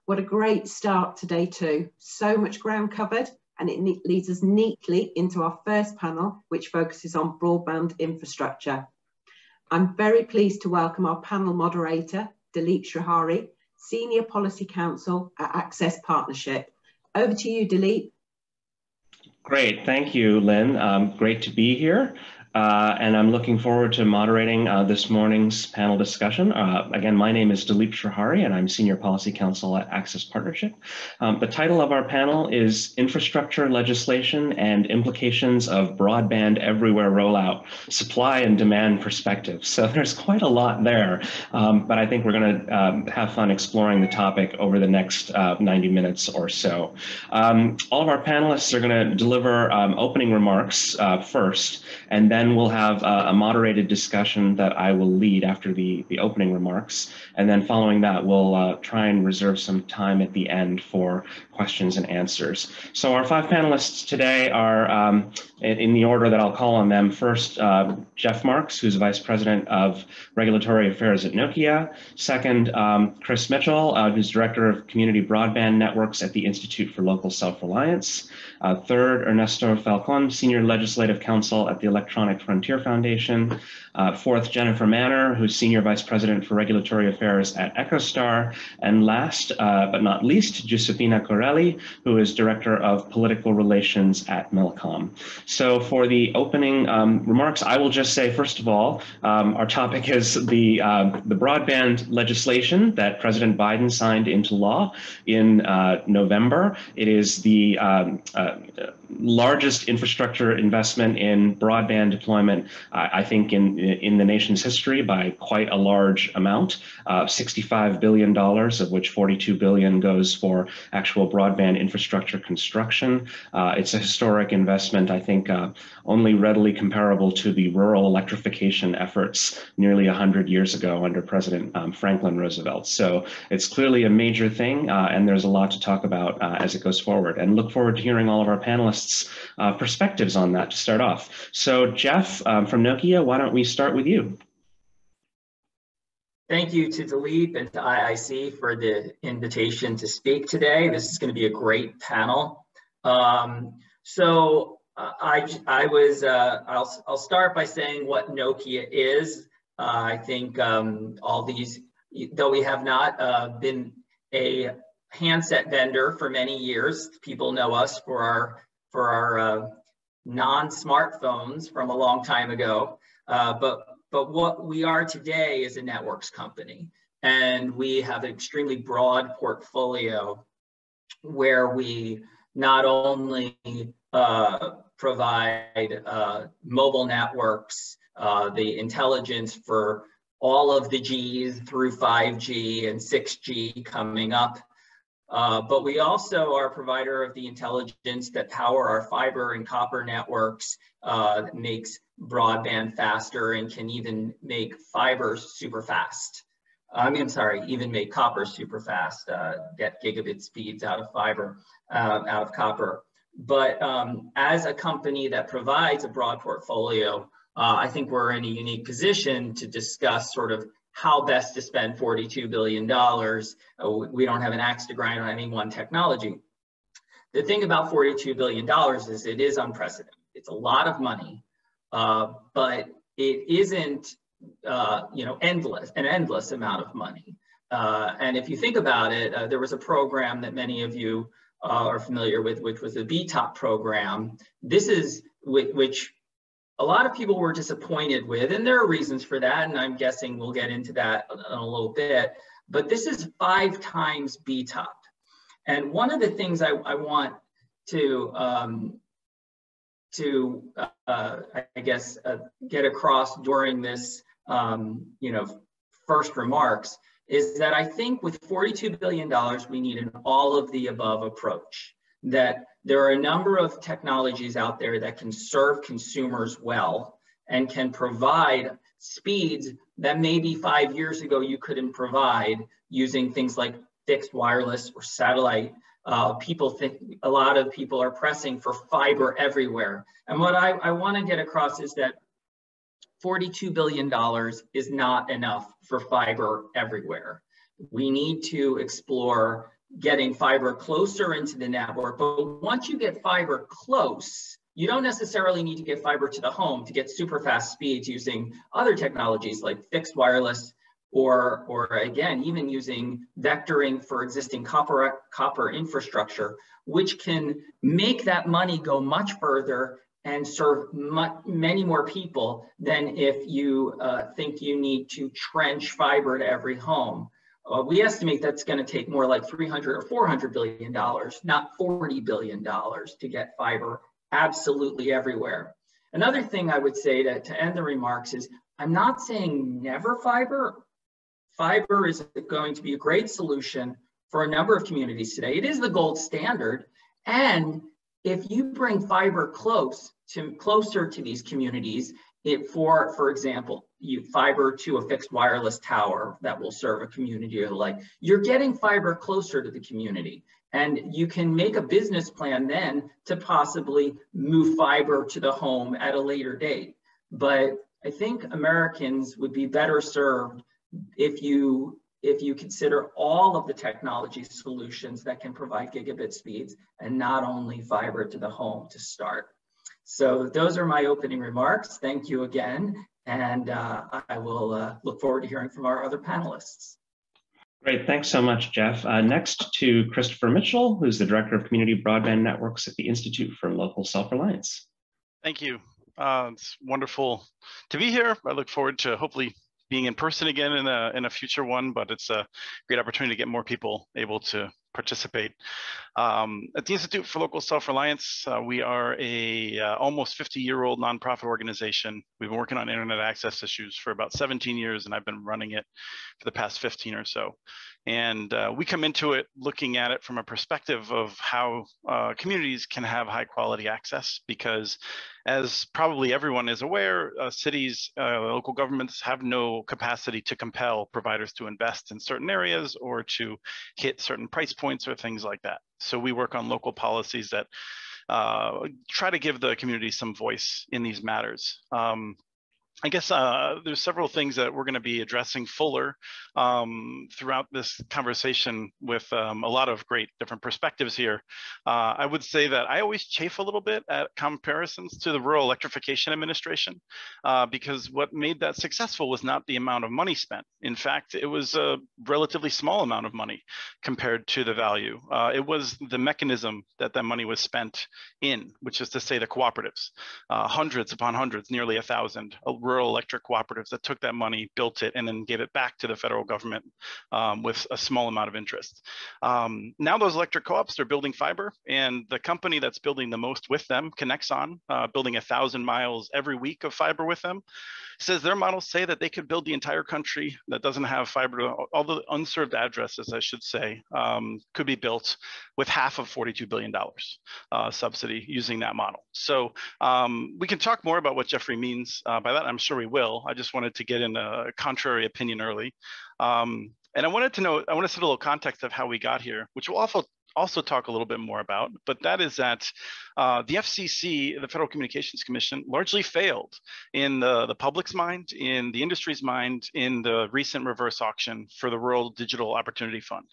What a great start to day two. So much ground covered, and it leads us neatly into our first panel, which focuses on broadband infrastructure. I'm very pleased to welcome our panel moderator, Dilip Srihari, Senior Policy Counsel at Access Partnership. Over to you, Dilip. Great, thank you, Lynn. Great to be here. And I'm looking forward to moderating this morning's panel discussion. Again, my name is Dilip Srihari, and I'm Senior Policy Counsel at Access Partnership. The title of our panel is Infrastructure Legislation and Implications of Broadband Everywhere Rollout, Supply and Demand Perspective. So there's quite a lot there, but I think we're going to have fun exploring the topic over the next 90 minutes or so. All of our panelists are going to deliver opening remarks first, and then we'll have a moderated discussion that I will lead after the opening remarks. And then following that, we'll try and reserve some time at the end for questions and answers. So our five panelists today are in the order that I'll call on them. First, Jeff Marks, who's Vice President of Regulatory Affairs at Nokia. Second, Chris Mitchell, who's Director of Community Broadband Networks at the Institute for Local Self-Reliance. Third, Ernesto Falcon, Senior Legislative Counsel at the Electronic Frontier Foundation. Fourth, Jennifer Manner, who's Senior Vice President for Regulatory Affairs at EchoStar. And last but not least, Giuseppina Corelli, who is Director of Political Relations at Millicom. So for the opening remarks, I will just say, first of all, our topic is the broadband legislation that President Biden signed into law in November. It is the largest infrastructure investment in broadband deployment, I think, in the nation's history by quite a large amount, $65 billion, of which $42 billion goes for actual broadband infrastructure construction. It's a historic investment, I think, only readily comparable to the rural electrification efforts nearly 100 years ago under President Franklin Roosevelt. So it's clearly a major thing, and there's a lot to talk about as it goes forward. And look forward to hearing all of our panelists' perspectives on that to start off. So Jeff from Nokia, why don't we start with you? Thank you to Dilip and to IIC for the invitation to speak today. This is going to be a great panel. I'll start by saying what Nokia is. I think all these, though we have not been a handset vendor for many years, people know us for our non-smartphones from a long time ago. But what we are today is a networks company, and we have an extremely broad portfolio where we not only provide mobile networks, the intelligence for all of the Gs through 5G and 6G coming up, but we also are a provider of the intelligence that power our fiber and copper networks, that makes broadband faster and can even make fiber super fast. Even make copper super fast, get gigabit speeds out of fiber, out of copper. But as a company that provides a broad portfolio, I think we're in a unique position to discuss sort of how best to spend $42 billion. We don't have an axe to grind on any one technology. The thing about $42 billion is it is unprecedented. It's a lot of money, but it isn't an endless amount of money. And if you think about it, there was a program that many of you are familiar with, which was the BTOP program. This is which a lot of people were disappointed with, and there are reasons for that, and I'm guessing we'll get into that in a little bit, but this is 5 times BTOP. And one of the things I want to get across during this, first remarks is that I think with $42 billion, we need an all of the above approach, that there are a number of technologies out there that can serve consumers well and can provide speeds that maybe 5 years ago you couldn't provide using things like fixed wireless or satellite. People think, a lot of people are pressing for fiber everywhere. And what I want to get across is that $42 billion is not enough for fiber everywhere. We need to explore getting fiber closer into the network. But once you get fiber close, you don't necessarily need to get fiber to the home to get super fast speeds using other technologies like fixed wireless, or again, even using vectoring for existing copper infrastructure, which can make that money go much further and serve many more people than if you think you need to trench fiber to every home. We estimate that's going to take more like $300 or $400 billion, not $40 billion to get fiber absolutely everywhere. Another thing I would say to end the remarks is, I'm not saying never fiber. Fiber is going to be a great solution for a number of communities today. It is the gold standard. And if you bring fiber closer to these communities, for example, fiber to a fixed wireless tower that will serve a community or the like, you're getting fiber closer to the community. And you can make a business plan then to possibly move fiber to the home at a later date. But I think Americans would be better served if you consider all of the technology solutions that can provide gigabit speeds and not only fiber to the home to start. So those are my opening remarks. Thank you again. And I will look forward to hearing from our other panelists. Great, thanks so much, Jeff. Next to Christopher Mitchell, who's the Director of Community Broadband Networks at the Institute for Local Self-Reliance. Thank you. It's wonderful to be here. I look forward to hopefully being in person again in a future one, but it's a great opportunity to get more people able to participate. At the Institute for Local Self-Reliance, we are a almost 50-year-old nonprofit organization. We've been working on internet access issues for about 17 years, and I've been running it for the past 15 or so. And we come into it looking at it from a perspective of how communities can have high quality access, because as probably everyone is aware, cities, local governments have no capacity to compel providers to invest in certain areas or to hit certain price points or things like that. So we work on local policies that try to give the community some voice in these matters. I guess there's several things that we're going to be addressing fuller throughout this conversation with a lot of great different perspectives here. I would say that I always chafe a little bit at comparisons to the Rural Electrification Administration because what made that successful was not the amount of money spent. In fact, it was a relatively small amount of money compared to the value. It was the mechanism that that money was spent in, which is to say the cooperatives, hundreds upon hundreds, nearly 1,000 rural electric cooperatives that took that money, built it, and then gave it back to the federal government with a small amount of interest. Now those electric co-ops are building fiber, and the company that's building the most with them, Connexon, building 1,000 miles every week of fiber with them, says their models say that they could build the entire country that doesn't have fiber, all the unserved addresses, I should say, could be built with half of $42 billion subsidy using that model. So we can talk more about what Jeffrey means by that. I'm sure we will. I just wanted to get in a contrary opinion early. And I want to set a little context of how we got here, which will also talk a little bit more about, but that is that the FCC, the Federal Communications Commission, largely failed in the public's mind, in the industry's mind, in the recent reverse auction for the Rural Digital Opportunity Fund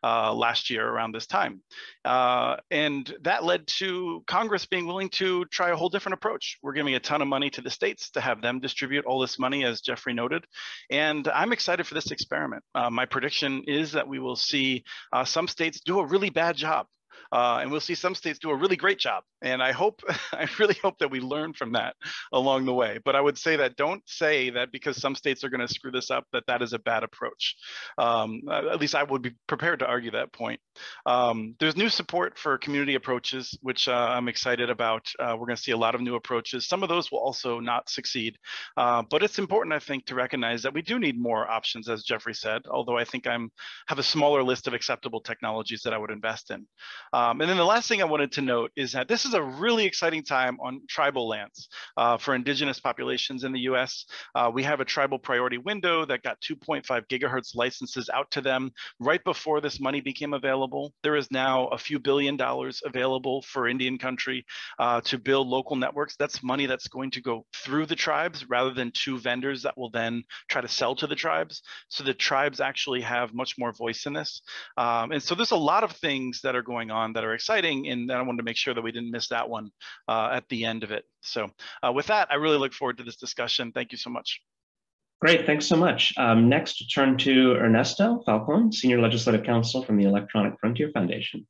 last year around this time. And that led to Congress being willing to try a whole different approach. We're giving a ton of money to the states to have them distribute all this money, as Jeffrey noted. And I'm excited for this experiment. My prediction is that we will see some states do a really bad job. And we'll see some states do a really great job. And I really hope that we learn from that along the way. But I would say that don't say that because some states are going to screw this up, that is a bad approach. At least I would be prepared to argue that point. There's new support for community approaches, which I'm excited about. We're going to see a lot of new approaches. Some of those will also not succeed. But it's important, I think, to recognize that we do need more options, as Jeffrey said, although I think have a smaller list of acceptable technologies that I would invest in. And then the last thing I wanted to note is that this is a really exciting time on tribal lands for indigenous populations in the US. We have a tribal priority window that got 2.5 gigahertz licenses out to them right before this money became available. There is now a few $1 billion available for Indian country to build local networks. That's money that's going to go through the tribes rather than to vendors that will then try to sell to the tribes. So the tribes actually have much more voice in this. And so there's a lot of things that are going on that are exciting, and I wanted to make sure that we didn't miss that one at the end of it. So with that, I really look forward to this discussion. Thank you so much. Great, thanks so much. Next, to turn to Ernesto Falcon, Senior Legislative Counsel from the Electronic Frontier Foundation.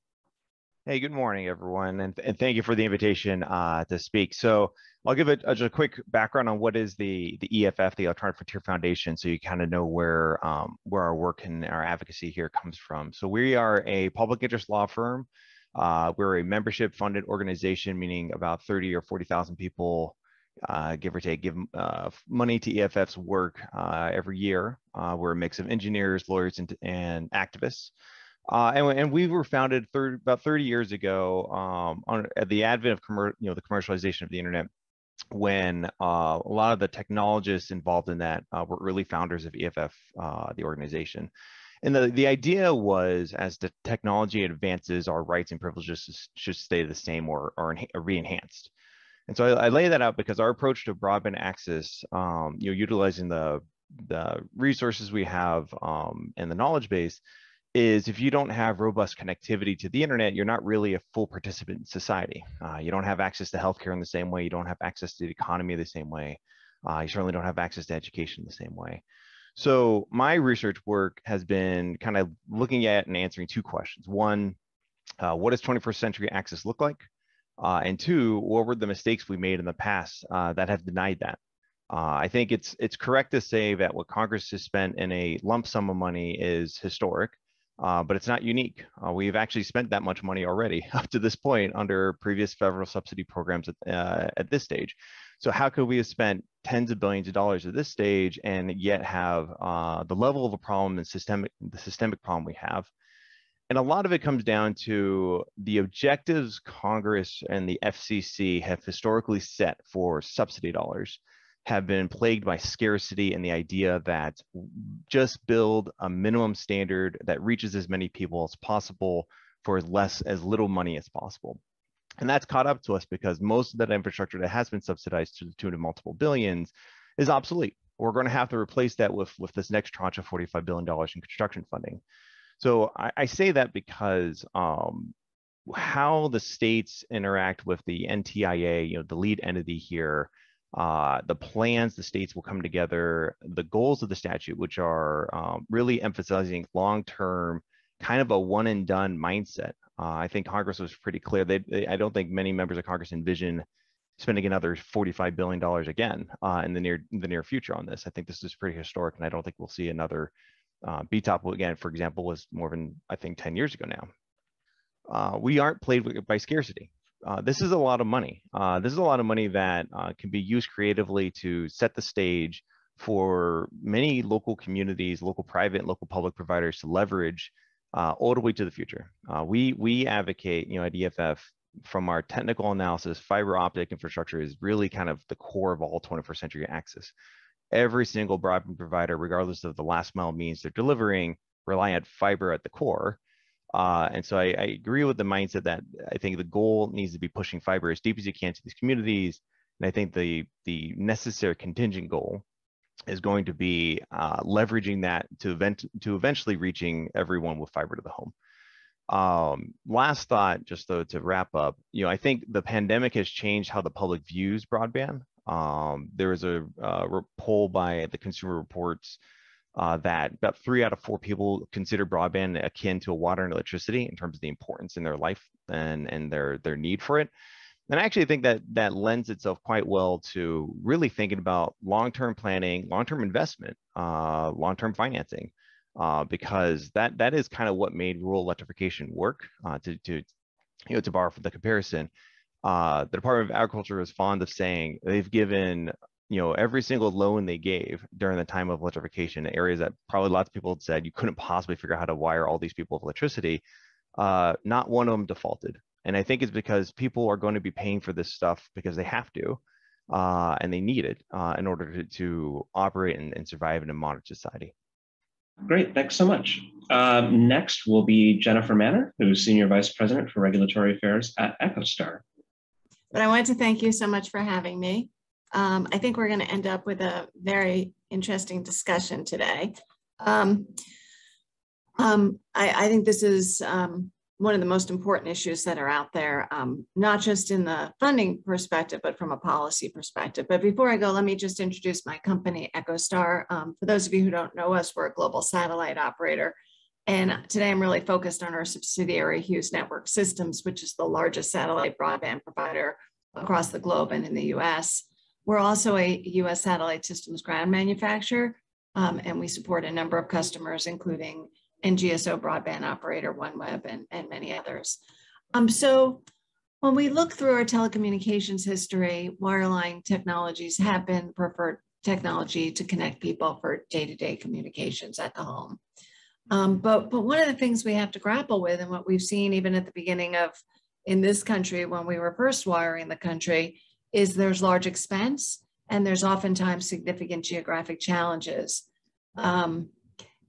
Hey, good morning, everyone, and thank you for the invitation to speak. So I'll give just a quick background on what is the EFF, the Electronic Frontier Foundation, so you kind of know where our work and our advocacy here comes from. So we are a public interest law firm. We're a membership-funded organization, meaning about 30 or 40,000 people, give or take, give money to EFF's work every year. We're a mix of engineers, lawyers, and activists. And we were founded about 30 years ago at the advent of the commercialization of the internet, when a lot of the technologists involved in that were early founders of EFF, the organization. And the idea was, as the technology advances, our rights and privileges should stay the same or be enhanced. And so I lay that out because our approach to broadband access, utilizing the resources we have and the knowledge base, is if you don't have robust connectivity to the internet, you're not really a full participant in society. You don't have access to healthcare in the same way. You don't have access to the economy the same way. You certainly don't have access to education the same way. So my research work has been kind of looking at and answering two questions. One, what does 21st century access look like? And two, what were the mistakes we made in the past that have denied that? I think it's correct to say that what Congress has spent in a lump sum of money is historic. But it's not unique. We've actually spent that much money already up to this point under previous federal subsidy programs at this stage. So how could we have spent tens of billions of dollars at this stage and yet have the level of a problem and the systemic problem we have? And a lot of it comes down to the objectives Congress and the FCC have historically set for subsidy dollars have been plagued by scarcity and the idea that just build a minimum standard that reaches as many people as possible for as little money as possible. And that's caught up to us because most of that infrastructure that has been subsidized to the tune of multiple billions is obsolete. We're going to have to replace that with this next tranche of $45 billion in construction funding. So I say that because how the states interact with the NTIA, the lead entity here, the plans the states will come together, the goals of the statute, which are really emphasizing long-term, kind of a one and done mindset. I think Congress was pretty clear. I don't think many members of Congress envision spending another $45 billion again in the near future on this. I think this is pretty historic, and I don't think we'll see another BTOP again, for example, was more than, I think, 10 years ago now. We aren't plagued by scarcity. This is a lot of money. This is a lot of money that can be used creatively to set the stage for many local communities, local private and local public providers to leverage all the way to the future. We advocate, at EFF, from our technical analysis, fiber optic infrastructure is really kind of the core of all 21st century access. Every single broadband provider, regardless of the last mile means they're delivering, rely on fiber at the core. And so I agree with the mindset that I think the goal needs to be pushing fiber as deep as you can to these communities. And I think the necessary contingent goal is going to be leveraging that to eventually reaching everyone with fiber to the home. Last thought, just though to wrap up, I think the pandemic has changed how the public views broadband. There was a poll by the Consumer Reports that about 3 out of 4 people consider broadband akin to water and electricity in terms of the importance in their life and their need for it. And I actually think that lends itself quite well to really thinking about long-term planning, long-term investment, long-term financing, because that is kind of what made rural electrification work. To borrow from the comparison, the Department of Agriculture is fond of saying they've given every single loan they gave during the time of electrification, areas that probably lots of people had said you couldn't possibly figure out how to wire all these people with electricity. not one of them defaulted. And I think it's because people are going to be paying for this stuff because they have to, and they need it in order to operate and survive in a modern society. Great, thanks so much. Next will be Jennifer Manner, who's Senior Vice President for Regulatory Affairs at EchoStar. But I wanted to thank you so much for having me. I think we're going to end up with a very interesting discussion today. I think this is one of the most important issues that are out there, not just in the funding perspective, but from a policy perspective. But before I go, let me just introduce my company, EchoStar. For those of you who don't know us, we're a global satellite operator. And today I'm really focused on our subsidiary, Hughes Network Systems, which is the largest satellite broadband provider across the globe and in the US. We're also a US satellite systems ground manufacturer, and we support a number of customers, including NGSO broadband operator, OneWeb, and many others. So when we look through our telecommunications history, wireline technologies have been preferred technology to connect people for day-to-day communications at the home. But one of the things we have to grapple with, and what we've seen even at the beginning of in this country when we were first wiring the country, is there's large expense and there's oftentimes significant geographic challenges.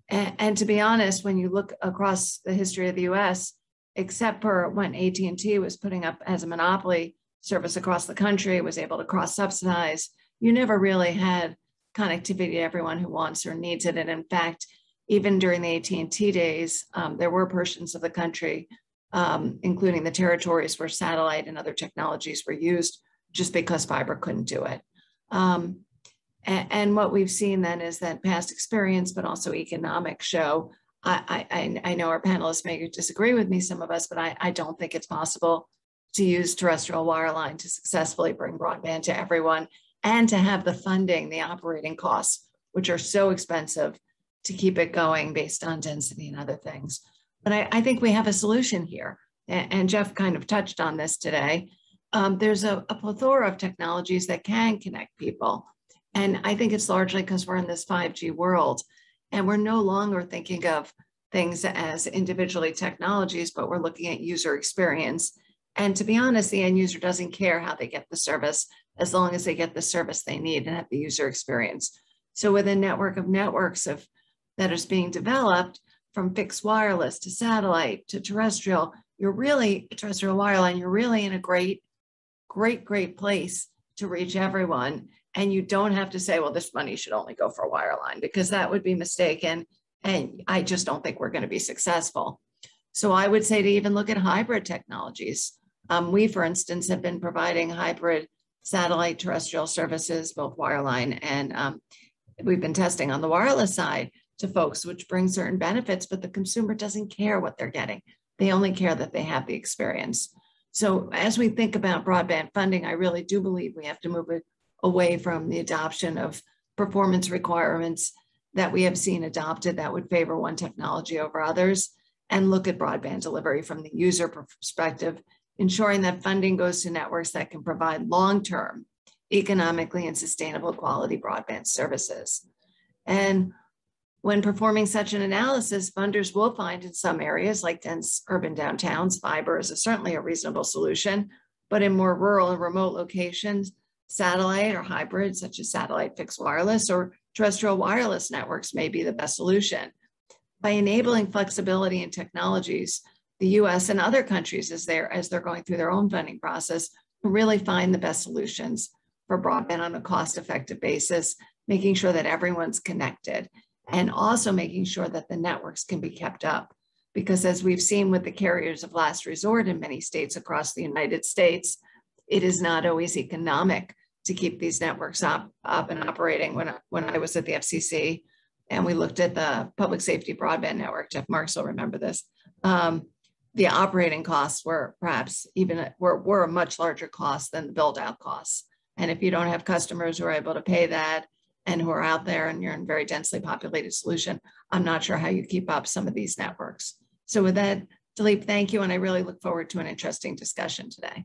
And to be honest, when you look across the history of the US, except for when AT&T was putting up as a monopoly service across the country, was able to cross-subsidize, you never really had connectivity to everyone who wants or needs it. And in fact, even during the AT&T days, there were portions of the country, including the territories, where satellite and other technologies were used just because fiber couldn't do it. And what we've seen then is that past experience, but also economics show, I know our panelists may disagree with me, some of us, but I don't think it's possible to use terrestrial wireline to successfully bring broadband to everyone and to have the funding, the operating costs, which are so expensive to keep it going based on density and other things. But I think we have a solution here. And Jeff kind of touched on this today. There's a plethora of technologies that can connect people. And I think it's largely because we're in this 5G world and we're no longer thinking of things as individually technologies, but we're looking at user experience. And to be honest, the end user doesn't care how they get the service as long as they get the service they need and have the user experience. So with a network of networks that is being developed from fixed wireless to satellite to terrestrial, terrestrial wireline, you're really in a great place to reach everyone. And you don't have to say, well, this money should only go for wireline, because that would be mistaken. And I just don't think we're going to be successful. So I would say to even look at hybrid technologies. We, for instance, have been providing hybrid satellite terrestrial services, both wireline and we've been testing on the wireless side to folks, which brings certain benefits, but the consumer doesn't care what they're getting. They only care that they have the experience. So as we think about broadband funding, I really do believe we have to move it away from the adoption of performance requirements that we have seen adopted that would favor one technology over others, and look at broadband delivery from the user perspective, ensuring that funding goes to networks that can provide long-term, economically and sustainable quality broadband services. And when performing such an analysis, funders will find in some areas like dense urban downtowns, fiber is certainly a reasonable solution, but in more rural and remote locations, satellite or hybrid, such as satellite fixed wireless or terrestrial wireless networks may be the best solution. By enabling flexibility in technologies, the US and other countries, as they're going through their own funding process, will really find the best solutions for broadband on a cost-effective basis, making sure that everyone's connected, and also making sure that the networks can be kept up. Because as we've seen with the carriers of last resort in many states across the United States, it is not always economic to keep these networks up and operating. When I was at the FCC and we looked at the public safety broadband network, Jeff Marks will remember this, the operating costs were perhaps were a much larger cost than the build out costs. And if you don't have customers who are able to pay that and who are out there and you're in a very densely populated solution, I'm not sure how you keep up some of these networks. So with that, Dilip, thank you. And I really look forward to an interesting discussion today.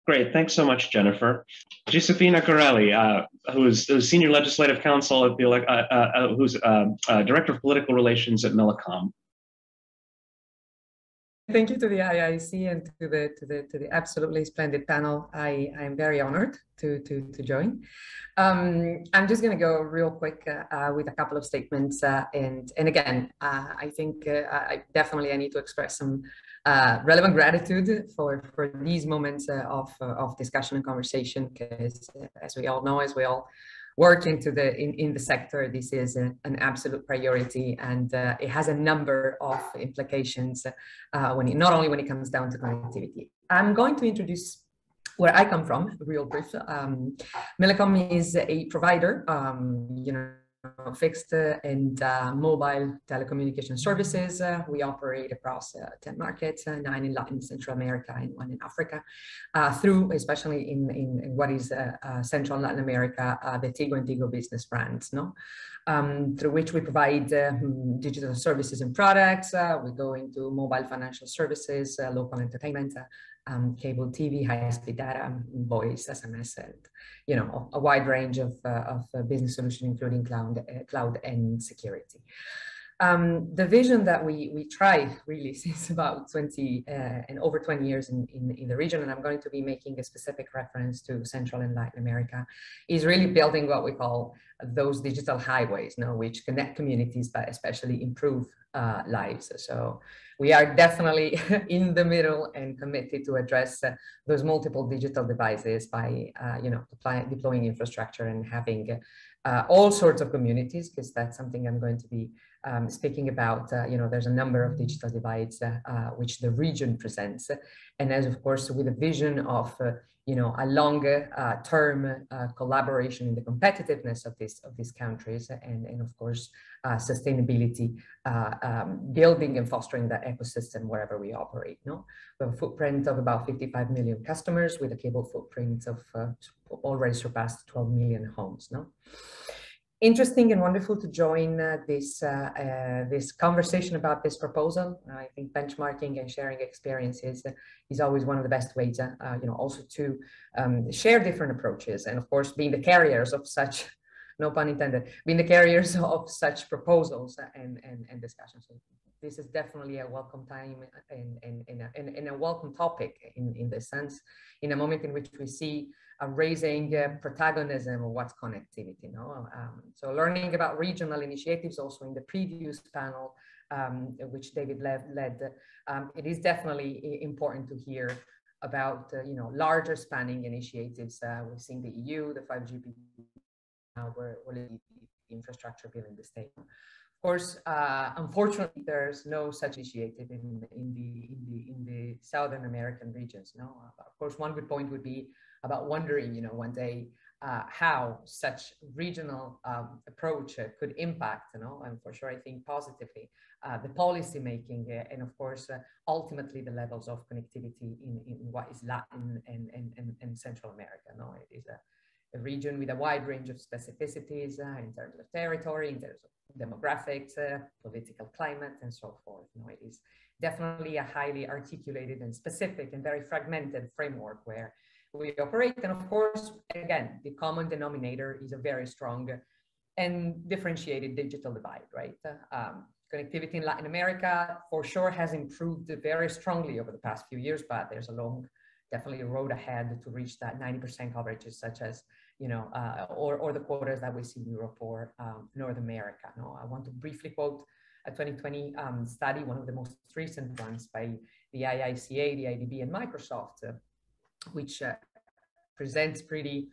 Great, thanks so much, Jennifer. Giuseppina Corelli, who's Senior Legislative Counsel at the, who's Director of Political Relations at Millicom. thank you to the IIC and to the absolutely splendid panel. I am very honored to join. I'm just going to go real quick with a couple of statements, and again, I think I need to express some relevant gratitude for these moments of discussion and conversation, because as we all know, as we all work in the sector, this is an absolute priority, and it has a number of implications not only when it comes down to connectivity. I'm going to introduce where I come from, real brief. Millicom is a provider, fixed and mobile telecommunication services. We operate across 10 markets, 9 in Latin, Central America, and 1 in Africa, through, especially in what is Central and Latin America, the Tigo and Tigo business brands, through which we provide digital services and products. We go into mobile financial services, local entertainment, cable TV, high-speed data, voice, SMS, and a wide range of business solutions, including cloud and security. The vision that we try really since about 20 and over 20 years in the region, and I'm going to be making a specific reference to Central and Latin America, is really building what we call those digital highways, which connect communities, but especially improve lives. So we are definitely in the middle and committed to address those multiple digital devices by deploying infrastructure and having all sorts of communities, because that's something I'm going to be speaking about. There's a number of digital divides which the region presents, and as of course with a vision of a longer term collaboration in the competitiveness of these countries, and of course sustainability, building and fostering that ecosystem wherever we operate. We have a footprint of about 55 million customers, with a cable footprint of already surpassed 12 million homes. Interesting and wonderful to join this conversation about this proposal. I think benchmarking and sharing experiences is always one of the best ways, also to share different approaches, and of course being the carriers of such, no pun intended, being the carriers of such proposals and discussions. So this is definitely a welcome time and a welcome topic in this sense, in a moment in which we see raising protagonism of what's connectivity. So learning about regional initiatives also in the previous panel, which David led, it is definitely important to hear about larger spanning initiatives. We've seen the EU, the 5G, now we're the infrastructure bill in the state. Of course, unfortunately, there's no such initiative in the Southern American regions. Of course, one good point would be about wondering, one day, how such regional approach could impact, and for sure, I think positively, the policy making, and of course, ultimately the levels of connectivity in what is Latin and Central America. It is a region with a wide range of specificities in terms of territory, in terms of demographics, political climate, and so forth. It is definitely a highly articulated and specific and very fragmented framework where we operate. And of course, again, the common denominator is a very strong and differentiated digital divide, right? Connectivity in Latin America for sure has improved very strongly over the past few years, but there's definitely a road ahead to reach that 90% coverage, such as, or the quotas that we see in Europe or North America. I want to briefly quote a 2020 study, one of the most recent ones by the IICA, the IDB, and Microsoft, which presents pretty,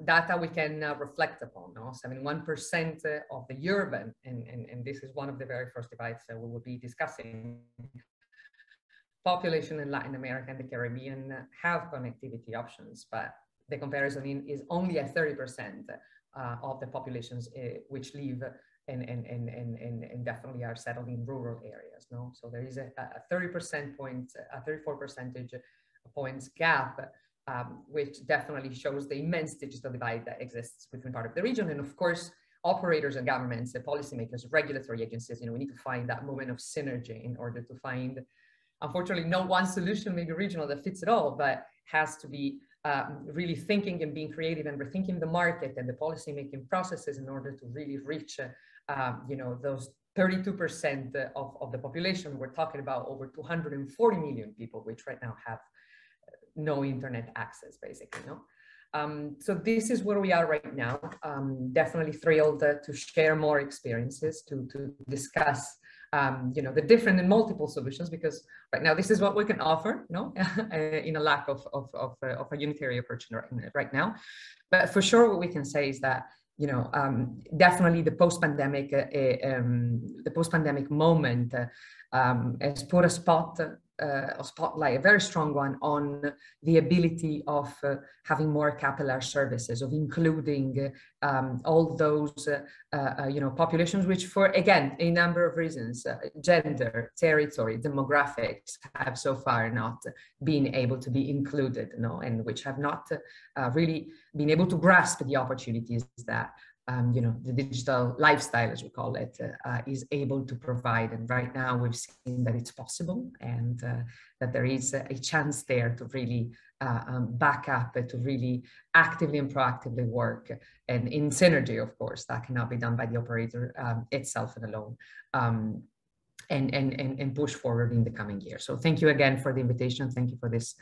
data we can reflect upon. 71% of the urban, and this is one of the very first divides that we will be discussing, population in Latin America and the Caribbean have connectivity options, but the comparison is only at 30% of the populations which live and definitely are settled in rural areas. So there is a 34 percentage points gap, which definitely shows the immense digital divide that exists within part of the region. And of course, operators and governments, the policymakers, regulatory agencies, we need to find that moment of synergy in order to find, unfortunately, no one solution, maybe regional, that fits it all, but has to be really thinking and being creative and rethinking the market and the policymaking processes in order to really reach, those 32% of the population. We're talking about over 240 million people, which right now have no internet access, basically. So this is where we are right now. Definitely thrilled to share more experiences, to discuss the different and multiple solutions, because right now this is what we can offer, in a lack of a unitary approach right now. But for sure, what we can say is that definitely the post-pandemic moment has put a spotlight, a very strong one, on the ability of having more capillary services, of including all those populations, which, for again a number of reasons, gender, territory, demographics, have so far not been able to be included, and which have not really been able to grasp the opportunities that the digital lifestyle, as we call it, is able to provide. And right now we've seen that it's possible, and that there is a chance there to really back up, to really actively and proactively work, and in synergy, of course, that cannot be done by the operator itself and alone, and push forward in the coming year. So thank you again for the invitation. Thank you for this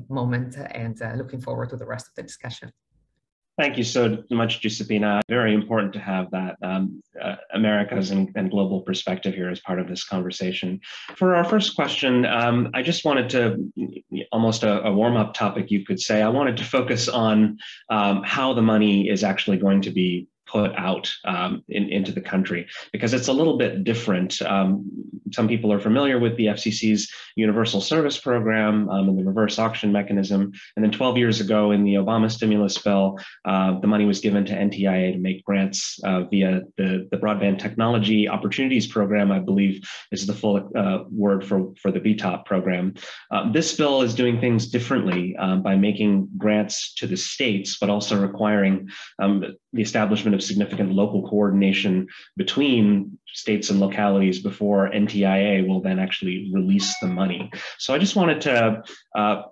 moment, and looking forward to the rest of the discussion. Thank you so much, Giuseppina. Very important to have that America's and global perspective here as part of this conversation. For our first question, I just wanted to, almost a warm-up topic, you could say, I wanted to focus on how the money is actually going to be put out into the country, because it's a little bit different. Some people are familiar with the FCC's Universal Service Program and the reverse auction mechanism. And then 12 years ago in the Obama stimulus bill, the money was given to NTIA to make grants via the Broadband Technology Opportunities Program, I believe is the full word for the BTOP program. This bill is doing things differently by making grants to the states, but also requiring the establishment of significant local coordination between states and localities before NTIA will then actually release the money. So I just wanted to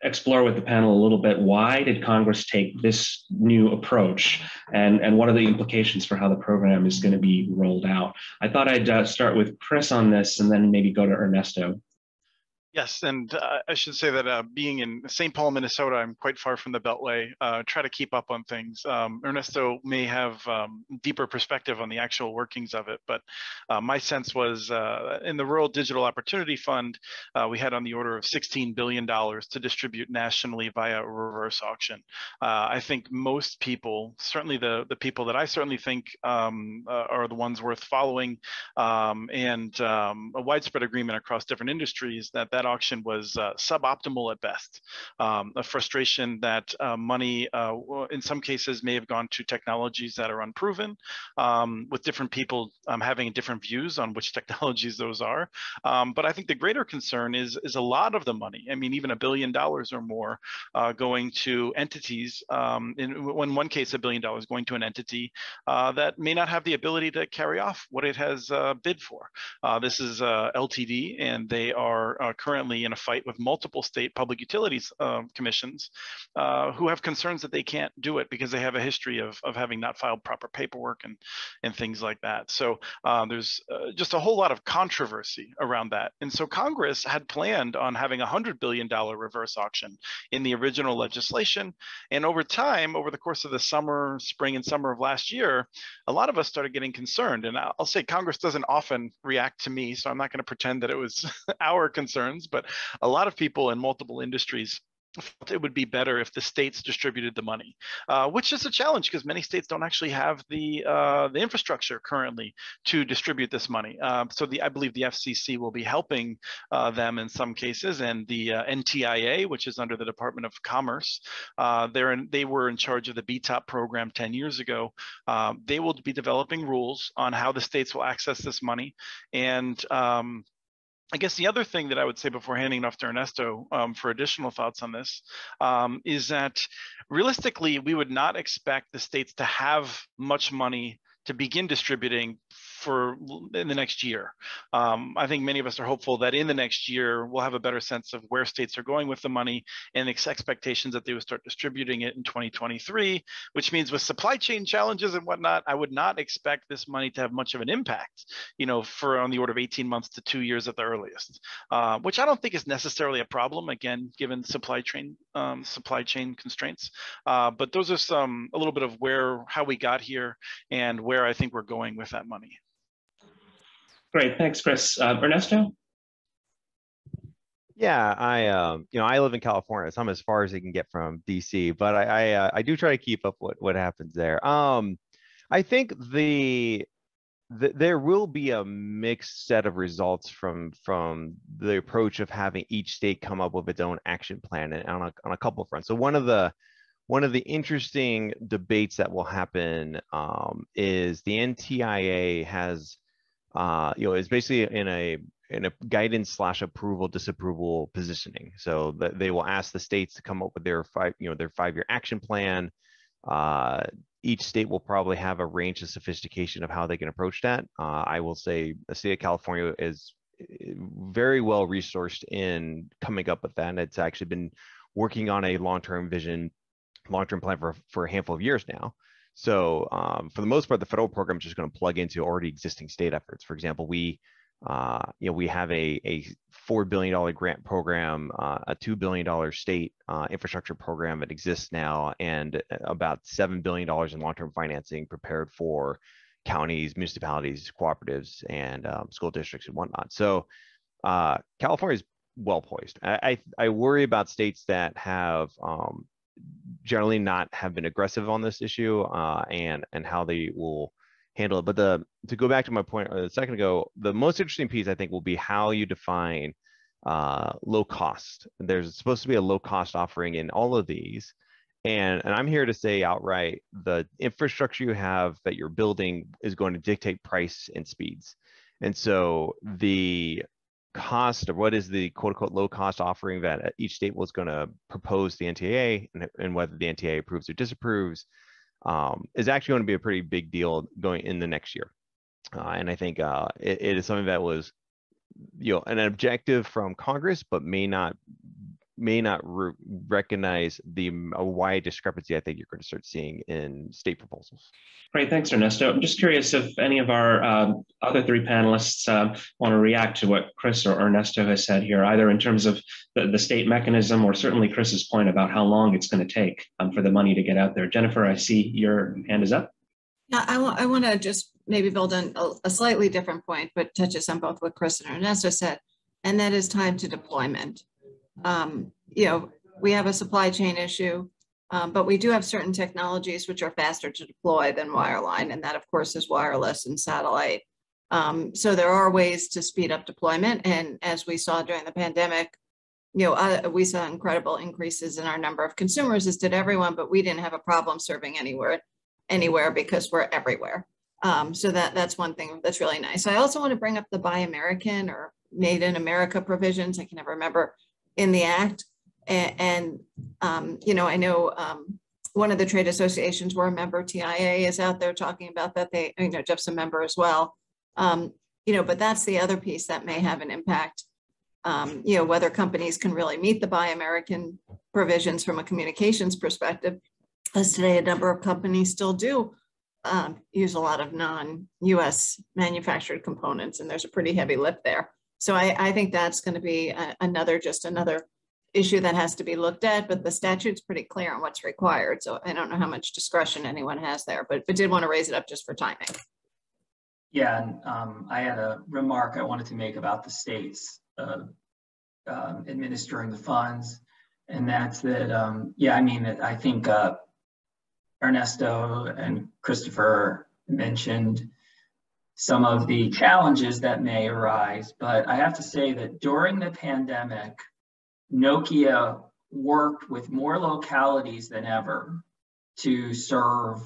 explore with the panel a little bit, why did Congress take this new approach, and what are the implications for how the program is going to be rolled out? I thought I'd start with Chris on this, and then maybe go to Ernesto. Yes, and I should say that being in St. Paul, Minnesota, I'm quite far from the Beltway. Try to keep up on things. Ernesto may have deeper perspective on the actual workings of it, but my sense was in the Rural Digital Opportunity Fund, we had on the order of $16 billion to distribute nationally via reverse auction. I think most people, certainly the people that I certainly think are the ones worth following, and a widespread agreement across different industries, that auction was suboptimal at best. A frustration that money, in some cases, may have gone to technologies that are unproven, with different people having different views on which technologies those are. But I think the greater concern is a lot of the money, I mean, even $1 billion or more, going to entities, in one case, $1 billion going to an entity that may not have the ability to carry off what it has bid for. This is LTD, and they are currently in a fight with multiple state public utilities commissions who have concerns that they can't do it because they have a history of having not filed proper paperwork and things like that. So there's just a whole lot of controversy around that. And so Congress had planned on having a $100 billion reverse auction in the original legislation. And over time, over the course of the spring and summer of last year, a lot of us started getting concerned. And I'll say Congress doesn't often react to me, so I'm not going to pretend that it was our concerns, but a lot of people in multiple industries felt it would be better if the states distributed the money, which is a challenge because many states don't actually have the infrastructure currently to distribute this money. So I believe the FCC will be helping them in some cases, and the NTIA, which is under the Department of Commerce, they were in charge of the BTOP program 10 years ago. They will be developing rules on how the states will access this money. And I guess the other thing that I would say before handing it off to Ernesto for additional thoughts on this is that realistically, we would not expect the states to have much money to begin distributing in the next year. I think many of us are hopeful that in the next year, we'll have a better sense of where states are going with the money and expectations that they would start distributing it in 2023, which means with supply chain challenges and whatnot, I would not expect this money to have much of an impact, for on the order of 18 months to 2 years at the earliest, which I don't think is necessarily a problem, again, given supply chain constraints. But those are a little bit of how we got here and where I think we're going with that money. Great, thanks, Chris. Ernesto? Yeah, I live in California, so I'm as far as I can get from DC, but I do try to keep up what happens there. I think there will be a mixed set of results from the approach of having each state come up with its own action plan on a couple of fronts. So one of the interesting debates that will happen is the NTIA has is basically in a guidance / approval disapproval positioning. So that they will ask the states to come up with their 5-year action plan. Each state will probably have a range of sophistication of how they can approach that. I will say the state of California is very well resourced in coming up with that. And it's actually been working on a long-term plan for a handful of years now. So for the most part, the federal program is just going to plug into already existing state efforts. For example, we have a $4 billion grant program, a $2 billion state infrastructure program that exists now, and about $7 billion in long-term financing prepared for counties, municipalities, cooperatives, and school districts and whatnot. So California is well poised. I worry about states that have generally not have been aggressive on this issue and how they will handle it. But to go back to my point a second ago, the most interesting piece I think will be how you define low cost. There's supposed to be a low cost offering in all of these. And I'm here to say outright, the infrastructure you have that you're building is going to dictate price and speeds. And so the cost of what is the quote unquote low cost offering that each state was going to propose the NTIA, and whether the NTIA approves or disapproves is actually going to be a pretty big deal going in the next year. And I think it is something that was, an objective from Congress, but may not recognize a wide discrepancy I think you're going to start seeing in state proposals. Great, thanks, Ernesto. I'm just curious if any of our other three panelists want to react to what Chris or Ernesto has said here, either in terms of the state mechanism or certainly Chris's point about how long it's going to take for the money to get out there. Jennifer, I see your hand is up. Yeah, I want to just maybe build on a slightly different point, but touches on both what Chris and Ernesto said, and that is time to deployment. We have a supply chain issue, but we do have certain technologies which are faster to deploy than wireline, and that of course is wireless and satellite. So there are ways to speed up deployment, and as we saw during the pandemic, we saw incredible increases in our number of consumers, as did everyone, but we didn't have a problem serving anywhere because we're everywhere. So that's one thing that's really nice. I also want to bring up the Buy American or Made in America provisions. I can never remember in the act. And I know one of the trade associations we're a member, TIA, is out there talking about that. Jeff's a member as well. But that's the other piece that may have an impact. Whether companies can really meet the Buy American provisions from a communications perspective, as today a number of companies still do use a lot of non-US manufactured components, and there's a pretty heavy lift there. So I think that's going to be another issue that has to be looked at, but the statute's pretty clear on what's required. So I don't know how much discretion anyone has there, but did want to raise it up just for timing. Yeah, and I had a remark I wanted to make about the states administering the funds, and that's that, I think Ernesto and Christopher mentioned some of the challenges that may arise, but I have to say that during the pandemic, Nokia worked with more localities than ever to serve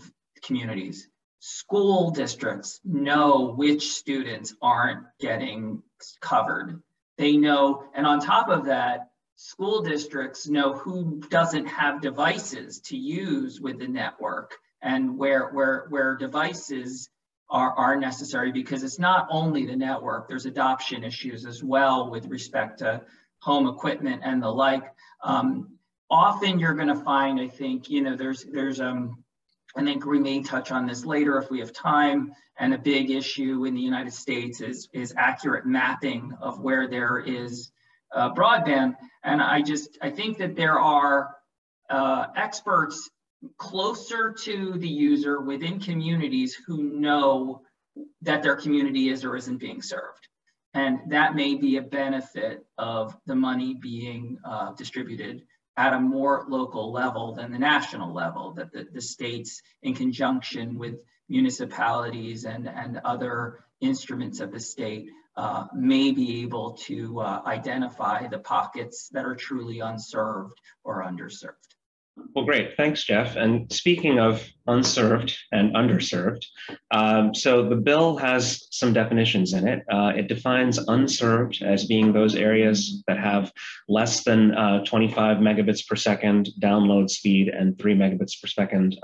communities. School districts know which students aren't getting covered. They know, and on top of that, school districts know who doesn't have devices to use with the network, and where devices are necessary, because it's not only the network, there's adoption issues as well with respect to home equipment and the like. Often you're going to find, I think, I think we may touch on this later if we have time, and a big issue in the United States is accurate mapping of where there is broadband. And I think that there are experts closer to the user within communities who know that their community is or isn't being served. And that may be a benefit of the money being distributed at a more local level than the national level, that the states, in conjunction with municipalities and other instruments of the state, may be able to identify the pockets that are truly unserved or underserved. Well, great. Thanks, Jeff. And speaking of unserved and underserved, so the bill has some definitions in it. It defines unserved as being those areas that have less than 25 megabits per second download speed and 3 megabits per second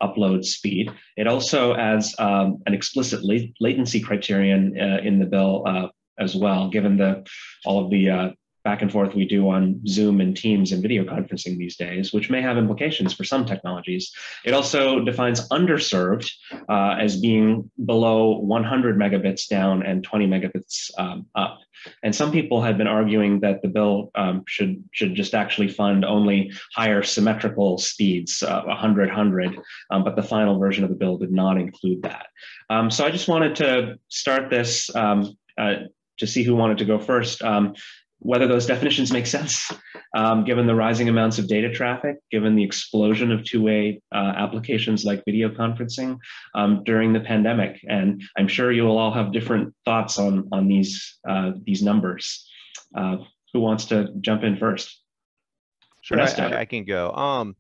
upload speed. It also adds an explicit latency criterion in the bill as well, given all of the back and forth we do on Zoom and Teams and video conferencing these days, which may have implications for some technologies. It also defines underserved as being below 100 megabits down and 20 megabits up. And some people have been arguing that the bill should just actually fund only higher symmetrical speeds, 100, but the final version of the bill did not include that. So I just wanted to start this to see who wanted to go first. Whether those definitions make sense, given the rising amounts of data traffic, given the explosion of two-way applications like video conferencing during the pandemic. And I'm sure you will all have different thoughts on these numbers. Who wants to jump in first? Sure, I can go.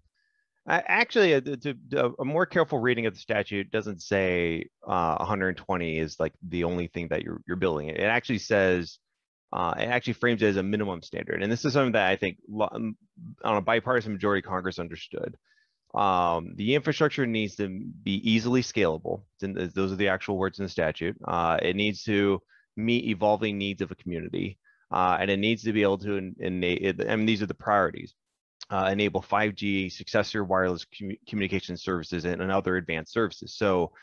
Actually, a more careful reading of the statute doesn't say 120 is like the only thing that you're building. It actually says, it actually frames it as a minimum standard. And this is something that I think on a bipartisan majority Congress understood. The infrastructure needs to be easily scalable. Those are the actual words in the statute. It needs to meet evolving needs of a community. And it needs to be able to enable, I mean, these are the priorities. Enable 5G, successor wireless communication services, and other advanced services. So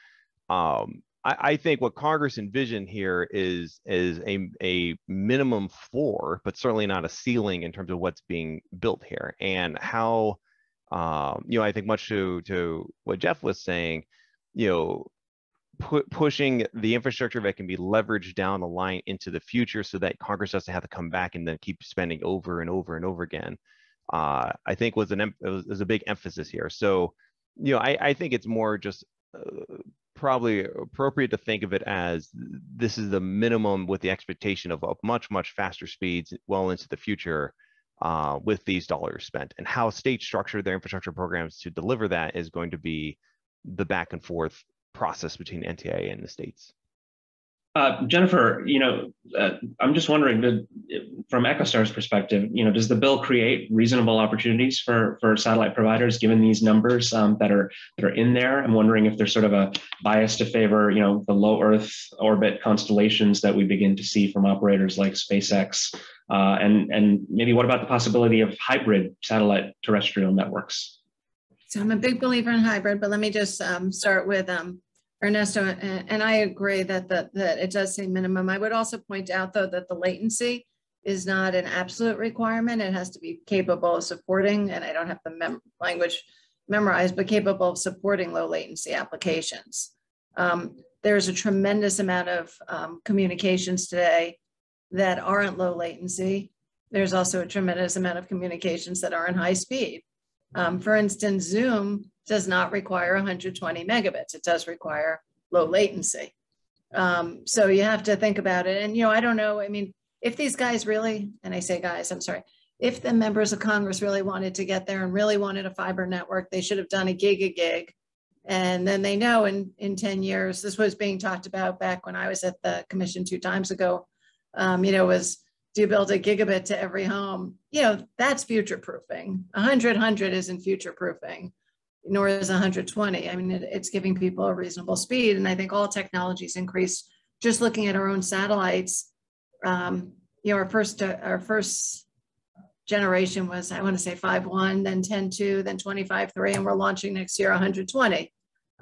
I think what Congress envisioned here is a minimum floor, but certainly not a ceiling in terms of what's being built here. And how, I think much to what Jeff was saying, pushing the infrastructure that can be leveraged down the line into the future so that Congress doesn't have to come back and then keep spending over and over and over again, I think was a big emphasis here. So, I think it's more just probably appropriate to think of it as this is the minimum with the expectation of much, much faster speeds well into the future with these dollars spent. And how states structure their infrastructure programs to deliver that is going to be the back and forth process between NTIA and the states. Jennifer, I'm just wondering, from EchoStar's perspective, does the bill create reasonable opportunities for satellite providers given these numbers that are in there? I'm wondering if there's sort of a bias to favor, the low Earth orbit constellations that we begin to see from operators like SpaceX, and maybe what about the possibility of hybrid satellite terrestrial networks? So I'm a big believer in hybrid, but let me just start with Ernesto, and I agree that it does say minimum. I would also point out, though, that the latency is not an absolute requirement. It has to be capable of supporting, and I don't have the language memorized, but capable of supporting low latency applications. There's a tremendous amount of communications today that aren't low latency. There's also a tremendous amount of communications that aren't high speed. For instance, Zoom does not require 120 megabits. It does require low latency. So you have to think about it. And, I don't know, I mean, if these guys really, and I say guys, I'm sorry, if the members of Congress really wanted to get there and really wanted a fiber network, they should have done a gig. And then they know in 10 years, this was being talked about back when I was at the commission 2 times ago, was, do you build a gigabit to every home? That's future proofing. 100 isn't future proofing. nor is 120. I mean, it's giving people a reasonable speed. And I think all technologies increase. Just looking at our own satellites, our first generation was, I want to say 5.1, then 10.2, then 25.3, and we're launching next year 120.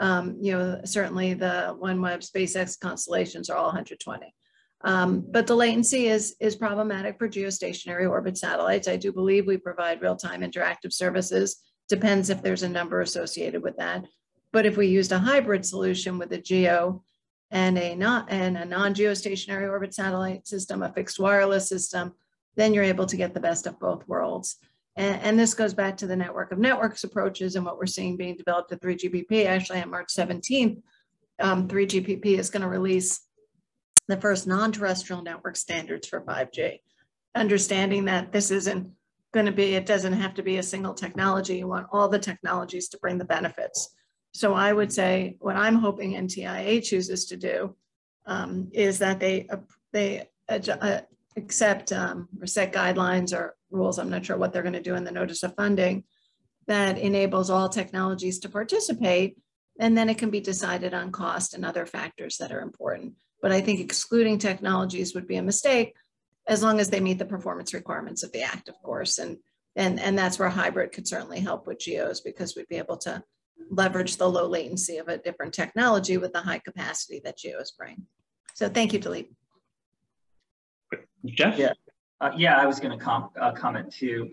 Certainly the OneWeb SpaceX constellations are all 120. But the latency is problematic for geostationary orbit satellites. I do believe we provide real-time interactive services. Depends if there's a number associated with that. But if we used a hybrid solution with a geo and a non-geostationary orbit satellite system, a fixed wireless system, then you're able to get the best of both worlds. And this goes back to the network of networks approaches and what we're seeing being developed at 3GPP. Actually, on March 17th, 3GPP is going to release the first non-terrestrial network standards for 5G. Understanding that this isn't going to be, it doesn't have to be a single technology. You want all the technologies to bring the benefits. So I would say what I'm hoping NTIA chooses to do is that they accept or set guidelines or rules, I'm not sure what they're going to do in the notice of funding, that enables all technologies to participate, and then it can be decided on cost and other factors that are important. But I think excluding technologies would be a mistake as long as they meet the performance requirements of the Act, of course. And that's where hybrid could certainly help with geos, because we'd be able to leverage the low latency of a different technology with the high capacity that geos bring. So thank you, Dilip. Jeff? Yeah, I was going to comment too.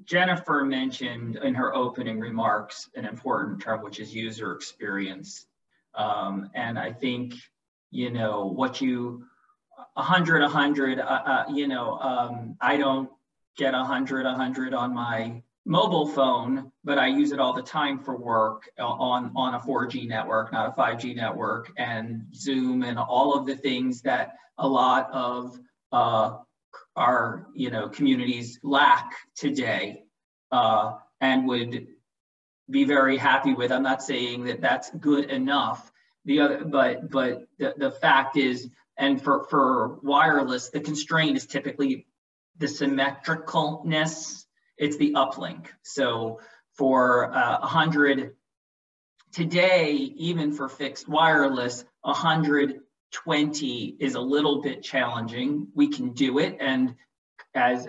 Jennifer mentioned in her opening remarks an important term, which is user experience. And I think, what you, 100, I don't get 100 on my mobile phone, but I use it all the time for work on a 4G network, not a 5G network, and Zoom and all of the things that a lot of our communities lack today, and would be very happy with. I'm not saying that that's good enough. But the fact is, and for wireless, the constraint is typically the symmetricalness. It's the uplink. So for 100 today, even for fixed wireless, 120 is a little bit challenging. We can do it, and as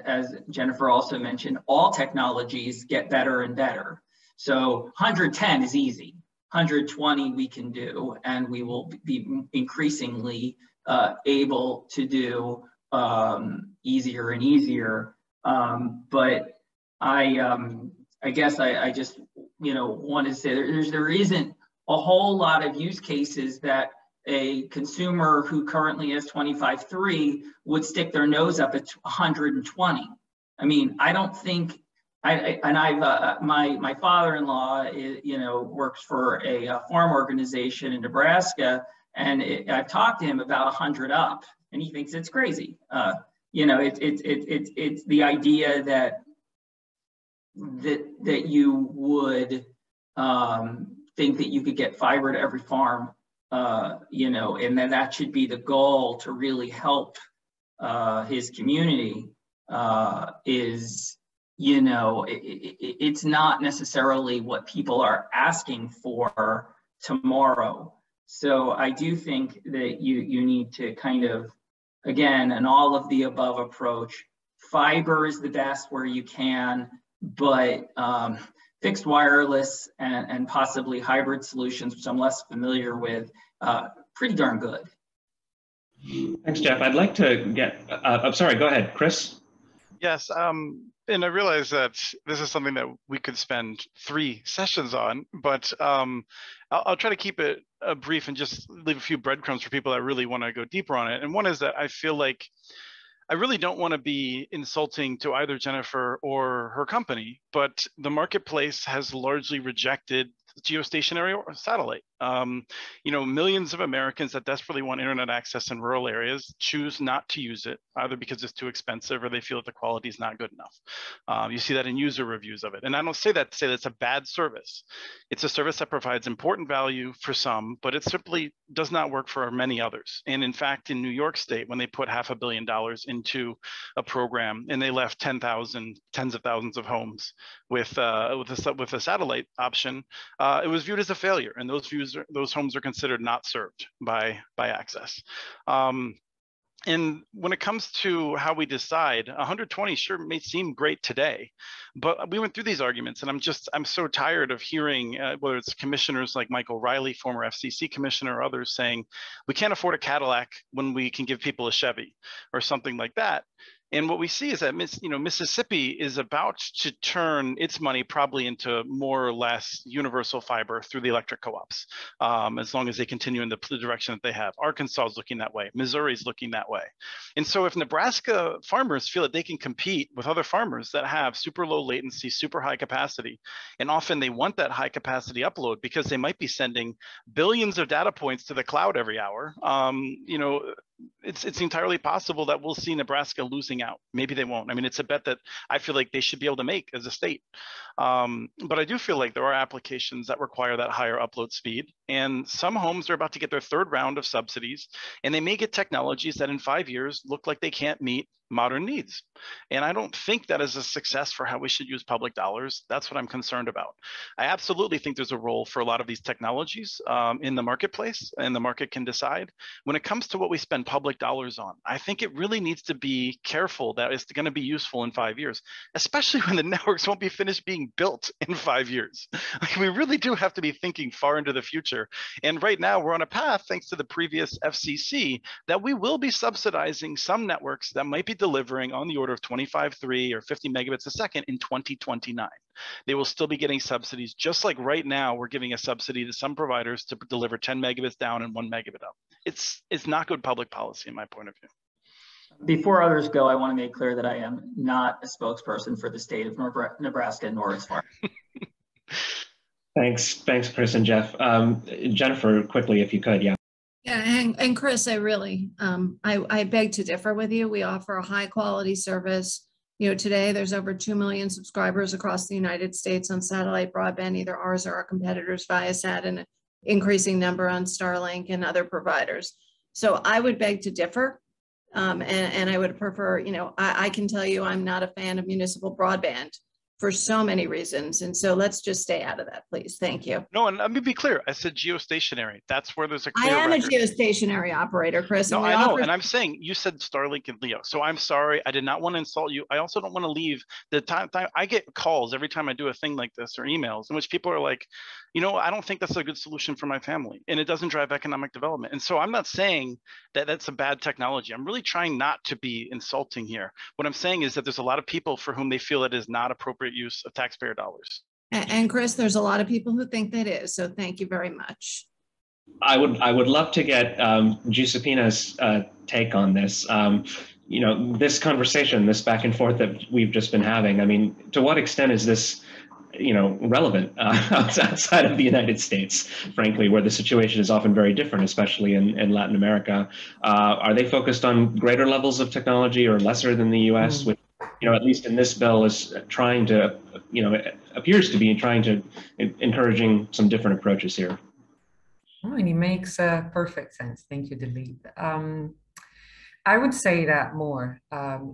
Jennifer also mentioned, all technologies get better and better. So 110 is easy. 120 we can do, and we will be increasingly able to do easier and easier. But I guess I just want to say there isn't a whole lot of use cases that a consumer who currently has 25.3 would stick their nose up at 120. I mean, I don't think. My father-in-law, works for a farm organization in Nebraska, and I've talked to him about 100 up, and he thinks it's crazy. It's the idea that you would think that you could get fiber to every farm, and then that should be the goal to really help his community. It's not necessarily what people are asking for tomorrow. So I do think that you need to kind of, again, an all of the above approach. Fiber is the best where you can, but fixed wireless and possibly hybrid solutions, which I'm less familiar with, pretty darn good. Thanks, Jeff. I'd like to get, I'm sorry, go ahead, Chris. Yes, and I realize that this is something that we could spend 3 sessions on, but I'll try to keep it brief and just leave a few breadcrumbs for people that really want to go deeper on it. And one is that I feel like I really don't want to be insulting to either Jennifer or her company, but the marketplace has largely rejected geostationary or satellite. You know, millions of Americans that desperately want internet access in rural areas choose not to use it, either because it's too expensive or they feel that the quality is not good enough. You see that in user reviews of it. And I don't say that to say that it's a bad service. It's a service that provides important value for some, but it simply does not work for many others. And in fact, in New York State, when they put $500 million into a program and they left tens of thousands of homes with a satellite option, it was viewed as a failure, and those homes are considered not served by access. And when it comes to how we decide, 120 sure may seem great today, but we went through these arguments, and I'm so tired of hearing whether it's commissioners like Michael Riley, former FCC commissioner, or others saying we can't afford a Cadillac when we can give people a Chevy or something like that. And what we see is that Mississippi is about to turn its money probably into more or less universal fiber through the electric co-ops, as long as they continue in the direction that they have. Arkansas is looking that way. Missouri is looking that way. And so if Nebraska farmers feel that they can compete with other farmers that have super low latency, super high capacity, and often they want that high capacity upload because they might be sending billions of data points to the cloud every hour, it's entirely possible that we'll see Nebraska losing out. Maybe they won't. I mean, it's a bet that I feel like they should be able to make as a state. But I do feel like there are applications that require that higher upload speed. And some homes are about to get their third round of subsidies, and they may get technologies that in 5 years look like they can't meet modern needs. And I don't think that is a success for how we should use public dollars. That's what I'm concerned about. I absolutely think there's a role for a lot of these technologies in the marketplace, and the market can decide. When it comes to what we spend public dollars on, I think it really needs to be careful that it's going to be useful in 5 years, especially when the networks won't be finished being built in 5 years. Like, we really do have to be thinking far into the future. And right now we're on a path, thanks to the previous FCC, that we will be subsidizing some networks that might be delivering on the order of 25.3 or 50 megabits a second in 2029. They will still be getting subsidies, just like right now we're giving a subsidy to some providers to deliver 10 megabits down and 1 megabit up. It's not good public policy in my point of view. Before others go, I want to make clear that I am not a spokesperson for the state of Nebraska nor its farm. Thanks, Chris and Jeff. Jennifer, quickly, if you could, yeah. Yeah, and Chris, I really, I beg to differ with you. We offer a high quality service. You know, today there's over 2 million subscribers across the United States on satellite broadband, either ours or our competitors Viasat, and an increasing number on Starlink and other providers. So I would beg to differ. And I would prefer, I can tell you I'm not a fan of municipal broadband for so many reasons. And so let's just stay out of that, please. Thank you. No, and let me be clear. I said geostationary. That's where there's a clear record. a geostationary operator, Chris. No, I know. And I'm saying you said Starlink and Leo. So I'm sorry. I did not want to insult you. I also don't want to leave the time. I get calls every time I do a thing like this, or emails in which people are like, I don't think that's a good solution for my family, and it doesn't drive economic development. And so I'm not saying that that's a bad technology. I'm really trying not to be insulting here. What I'm saying is that there's a lot of people for whom they feel it is not appropriate use of taxpayer dollars. And Chris, there's a lot of people who think that is. So thank you very much. I would love to get Giuseppina's take on this. This conversation, this back and forth that we've just been having. I mean, to what extent is this relevant outside of the United States, frankly, where the situation is often very different, especially in Latin America? Are they focused on greater levels of technology or lesser than the US, which, at least in this bill is trying to, appears to be trying to encouraging some different approaches here? Oh, and it makes perfect sense. Thank you, Dilip. I would say that more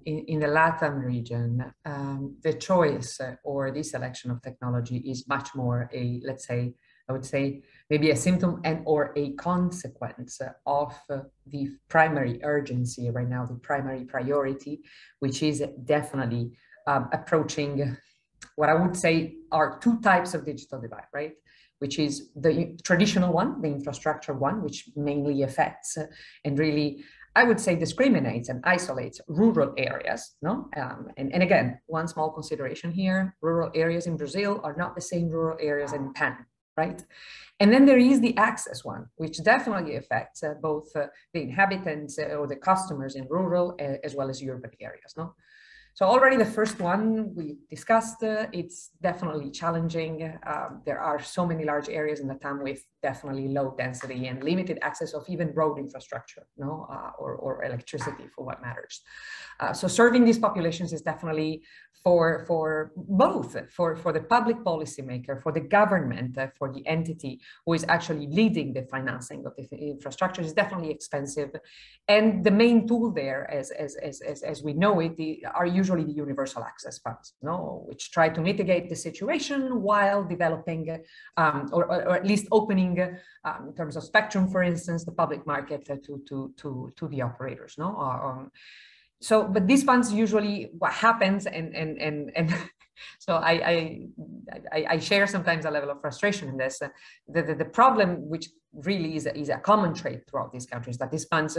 in the LATAM region, the choice or the selection of technology is much more let's say, I would say maybe a symptom and or a consequence of the primary urgency right now, the primary priority, which is definitely approaching what I would say are two types of digital divide, right? Which is the traditional one, the infrastructure one, which mainly affects and really, I would say, discriminates and isolates rural areas, no? And again, one small consideration here, rural areas in Brazil are not the same rural areas in Panama, right? And then there is the access one, which definitely affects both the inhabitants or the customers in rural as well as urban areas, no? So already the first one we discussed, it's definitely challenging. There are so many large areas in the town with definitely low density and limited access of even road infrastructure, no, or electricity for what matters. So serving these populations is definitely for both, for the public policymaker, for the government, for the entity who is actually leading the financing of the infrastructure is definitely expensive. And the main tool there, as we know it, are usually the universal access funds, no, which try to mitigate the situation while developing or at least opening in terms of spectrum, for instance, the public market to the operators, no. So, but these funds usually what happens, and so I share sometimes a level of frustration in this. The problem, which really is a common trait throughout these countries, that these funds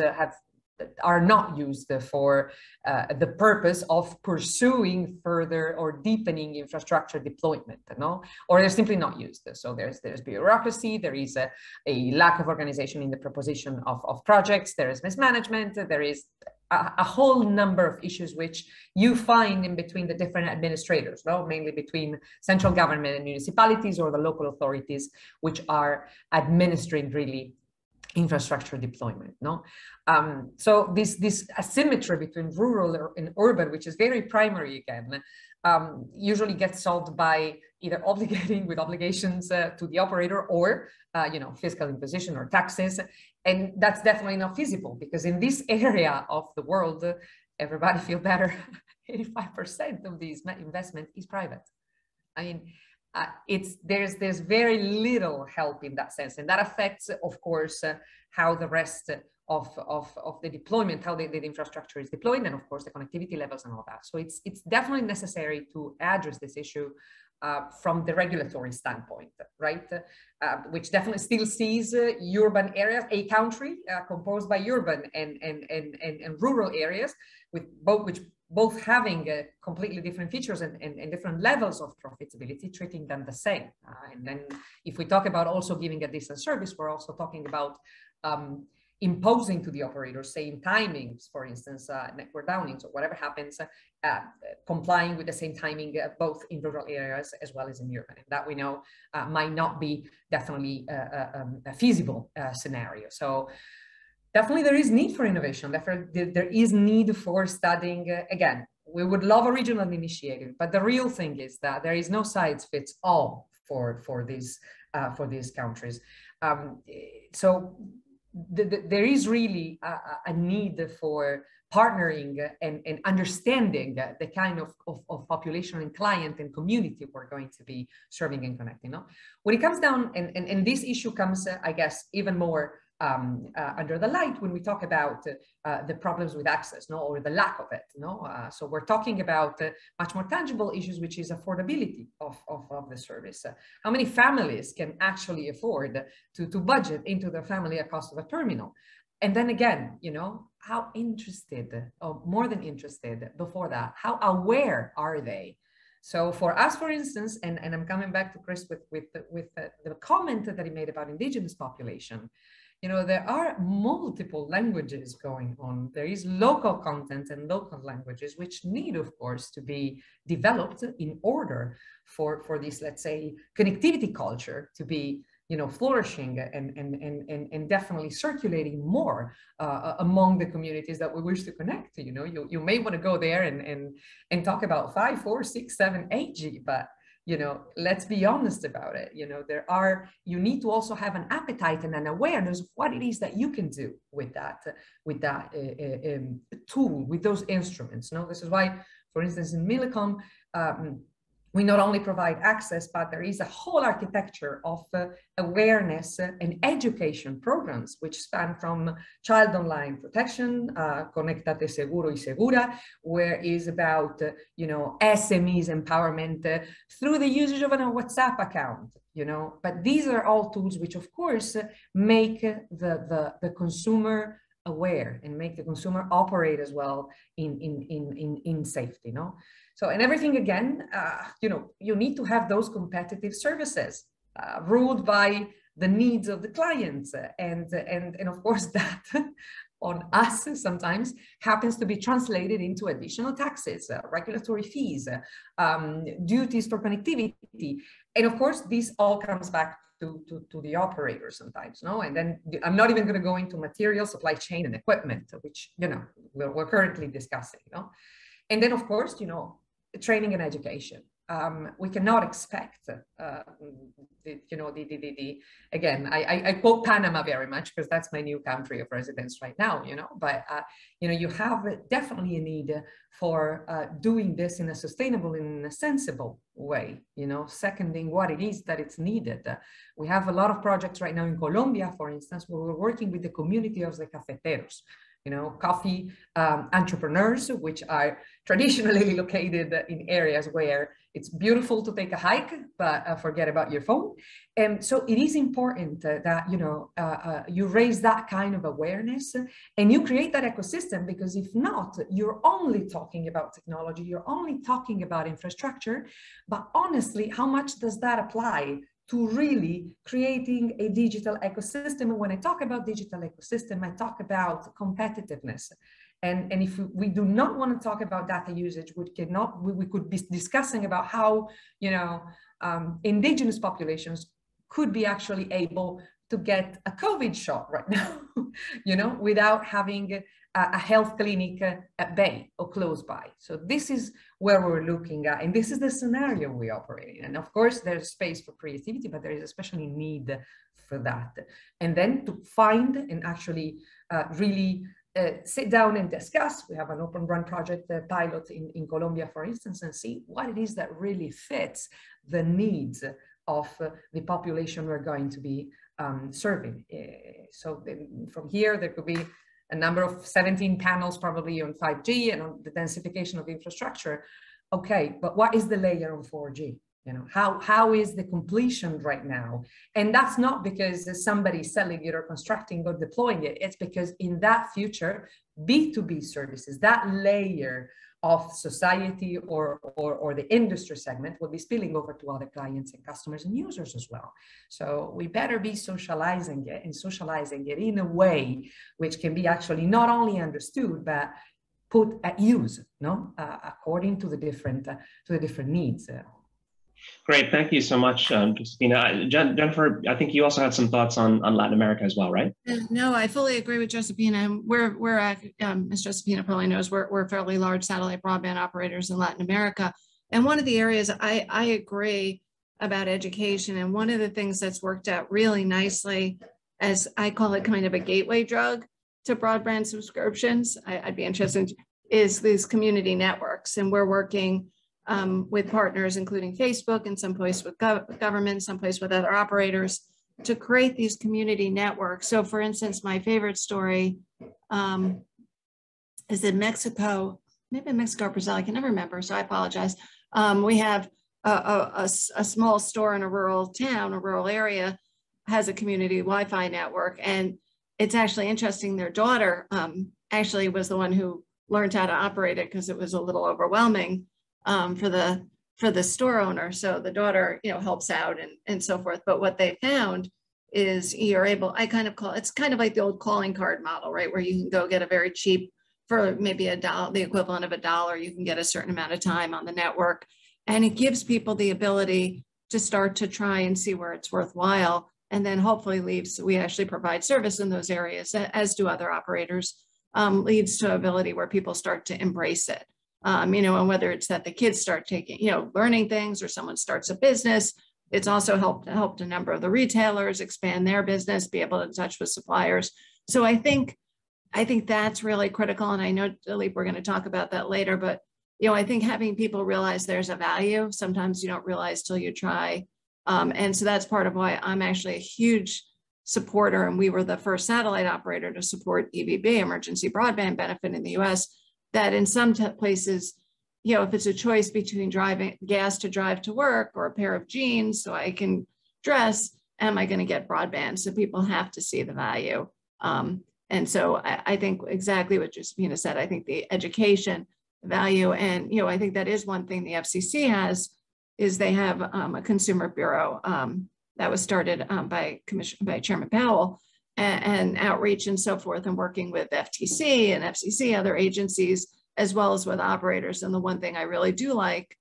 are not used for the purpose of pursuing further or deepening infrastructure deployment, no? Or they're simply not used. So there's bureaucracy, there is a lack of organization in the proposition of projects, there is mismanagement, there is a whole number of issues which you find in between the different administrators, no? Mainly between central government and municipalities or the local authorities, which are administering really infrastructure deployment, no? So this asymmetry between rural and urban, which is very primary again, usually gets solved by either obligating with obligations to the operator or fiscal imposition or taxes. And that's definitely not feasible, because in this area of the world, everybody feel better, 85% of these investment is private. I mean, there's very little help in that sense, and that affects, of course, how the rest of the deployment, how the infrastructure is deployed, and of course the connectivity levels and all that. So it's definitely necessary to address this issue from the regulatory standpoint, right? Which definitely still sees urban areas, a country composed by urban and rural areas, with both having completely different features and different levels of profitability, treating them the same. And then if we talk about also giving a decent service, we're also talking about imposing to the operators, saying timings, for instance, network downings or whatever happens, complying with the same timing both in rural areas as well as in urban. And that we know might not be definitely a feasible scenario. So definitely there is need for innovation. Definitely there is need for studying. Again, we would love a regional initiative, but the real thing is that there is no size fits all for these countries. So there is really a need for partnering and understanding the kind of population and client and community we're going to be serving and connecting. No? When it comes down, and this issue comes, I guess, even more under the light when we talk about the problems with access, no, or the lack of it, no. So we're talking about much more tangible issues, which is affordability of the service. How many families can actually afford to budget into their family a cost of a terminal? And then again, how interested, or more than interested before that, how aware are they? So for us, for instance, and I'm coming back to Chris with the comment that he made about indigenous population. There are multiple languages going on. There is local content and local languages, which need, of course, to be developed in order for this, let's say, connectivity culture to be, flourishing and definitely circulating more among the communities that we wish to connect to. You may want to go there and talk about 5, 4, 6, 7, 8G, but let's be honest about it. You need to also have an appetite and an awareness of what it is that you can do with that tool, with those instruments. No, this is why, for instance, in Millicom, we not only provide access, but there is a whole architecture of awareness and education programs, which span from child online protection, Conectate Seguro y Segura, where is about, SMEs empowerment through the usage of a WhatsApp account, but these are all tools which, of course, make the consumer aware and make the consumer operate as well in safety, no? So, and everything again, you need to have those competitive services ruled by the needs of the clients, and of course that on us sometimes happens to be translated into additional taxes, regulatory fees, duties for connectivity. And of course, this all comes back to the operator sometimes, no? And then I'm not even going to go into material, supply chain, and equipment, which, you know, we're currently discussing, no? And then, of course, you know, training and education. We cannot expect, again, I quote Panama very much because that's my new country of residence right now, you know, but, you know, you have definitely a need for doing this in a sustainable and in a sensible way, you know, seconding what it is that it's needed. We have a lot of projects right now in Colombia, for instance, where we're working with the community of the cafeteros, you know, coffee entrepreneurs, which are traditionally located in areas where it's beautiful to take a hike, but forget about your phone. And so it is important that, you know, you raise that kind of awareness and you create that ecosystem, because if not, you're only talking about technology, you're only talking about infrastructure, but honestly, how much does that apply to really creating a digital ecosystem? And when I talk about digital ecosystem, I talk about competitiveness. And if we do not want to talk about data usage, we could be discussing about how, you know, indigenous populations could be actually able to get a COVID shot right now, you know, without having a health clinic at bay or close by. So this is where we're looking at, and this is the scenario we operate in. And of course, there's space for creativity, but there is especially need for that. And then to find and actually really sit down and discuss. We have an open run project pilot in Colombia, for instance, and see what it is that really fits the needs of the population we're going to be serving. So from here, there could be a number of 17 panels probably on 5G and on the densification of infrastructure. Okay, but what is the layer on 4G? You know, how is the completion right now? And that's not because somebody's selling it or constructing or deploying it. It's because in that future, B2B services, that layer of society or the industry segment will be spilling over to other clients and customers and users as well. So we better be socializing it in a way which can be actually not only understood, but put at use, no, according to the different needs. Great, thank you so much, Josephina. Jennifer, I think you also had some thoughts on Latin America as well, right? No, I fully agree with Josephina. We're as Josephina probably knows, we're fairly large satellite broadband operators in Latin America. And one of the areas I agree about education, and one of the things that's worked out really nicely, as I call it kind of a gateway drug to broadband subscriptions, I'd be interested, is these community networks. And we're working with partners, including Facebook, and someplace with government, someplace with other operators, to create these community networks. So for instance, my favorite story is in Mexico, maybe Mexico or Brazil, I can never remember, so I apologize. We have a small store in a rural town, a rural area, has a community Wi-Fi network. And it's actually interesting, their daughter actually was the one who learned how to operate it because it was a little overwhelming for the store owner. So the daughter, you know, helps out and so forth. But what they found is you're able, I kind of call, it's kind of like the old calling card model, right? Where you can go get a very cheap, for maybe $1, the equivalent of $1, you can get a certain amount of time on the network. And it gives people the ability to start to try and see where it's worthwhile. And then hopefully leaves, we actually provide service in those areas, as do other operators, leads to ability where people start to embrace it. You know, and whether it's that the kids start taking, you know, learning things, or someone starts a business, it's also helped a number of the retailers expand their business, be able to touch with suppliers. So I think that's really critical. And I know, Dilip, we're going to talk about that later, but, you know, I think having people realize there's a value, sometimes you don't realize till you try. And so that's part of why I'm actually a huge supporter. And we were the first satellite operator to support EBB, emergency broadband benefit in the US, that in some places, you know, if it's a choice between driving gas to drive to work or a pair of jeans so I can dress, am I going to get broadband? So people have to see the value. And so I think exactly what Josephina said, I think the education value, and, you know, I think that is one thing the FCC has, is they have a consumer bureau that was started by Chairman Powell. and outreach and so forth, and working with FTC and FCC, other agencies, as well as with operators. And the one thing I really do like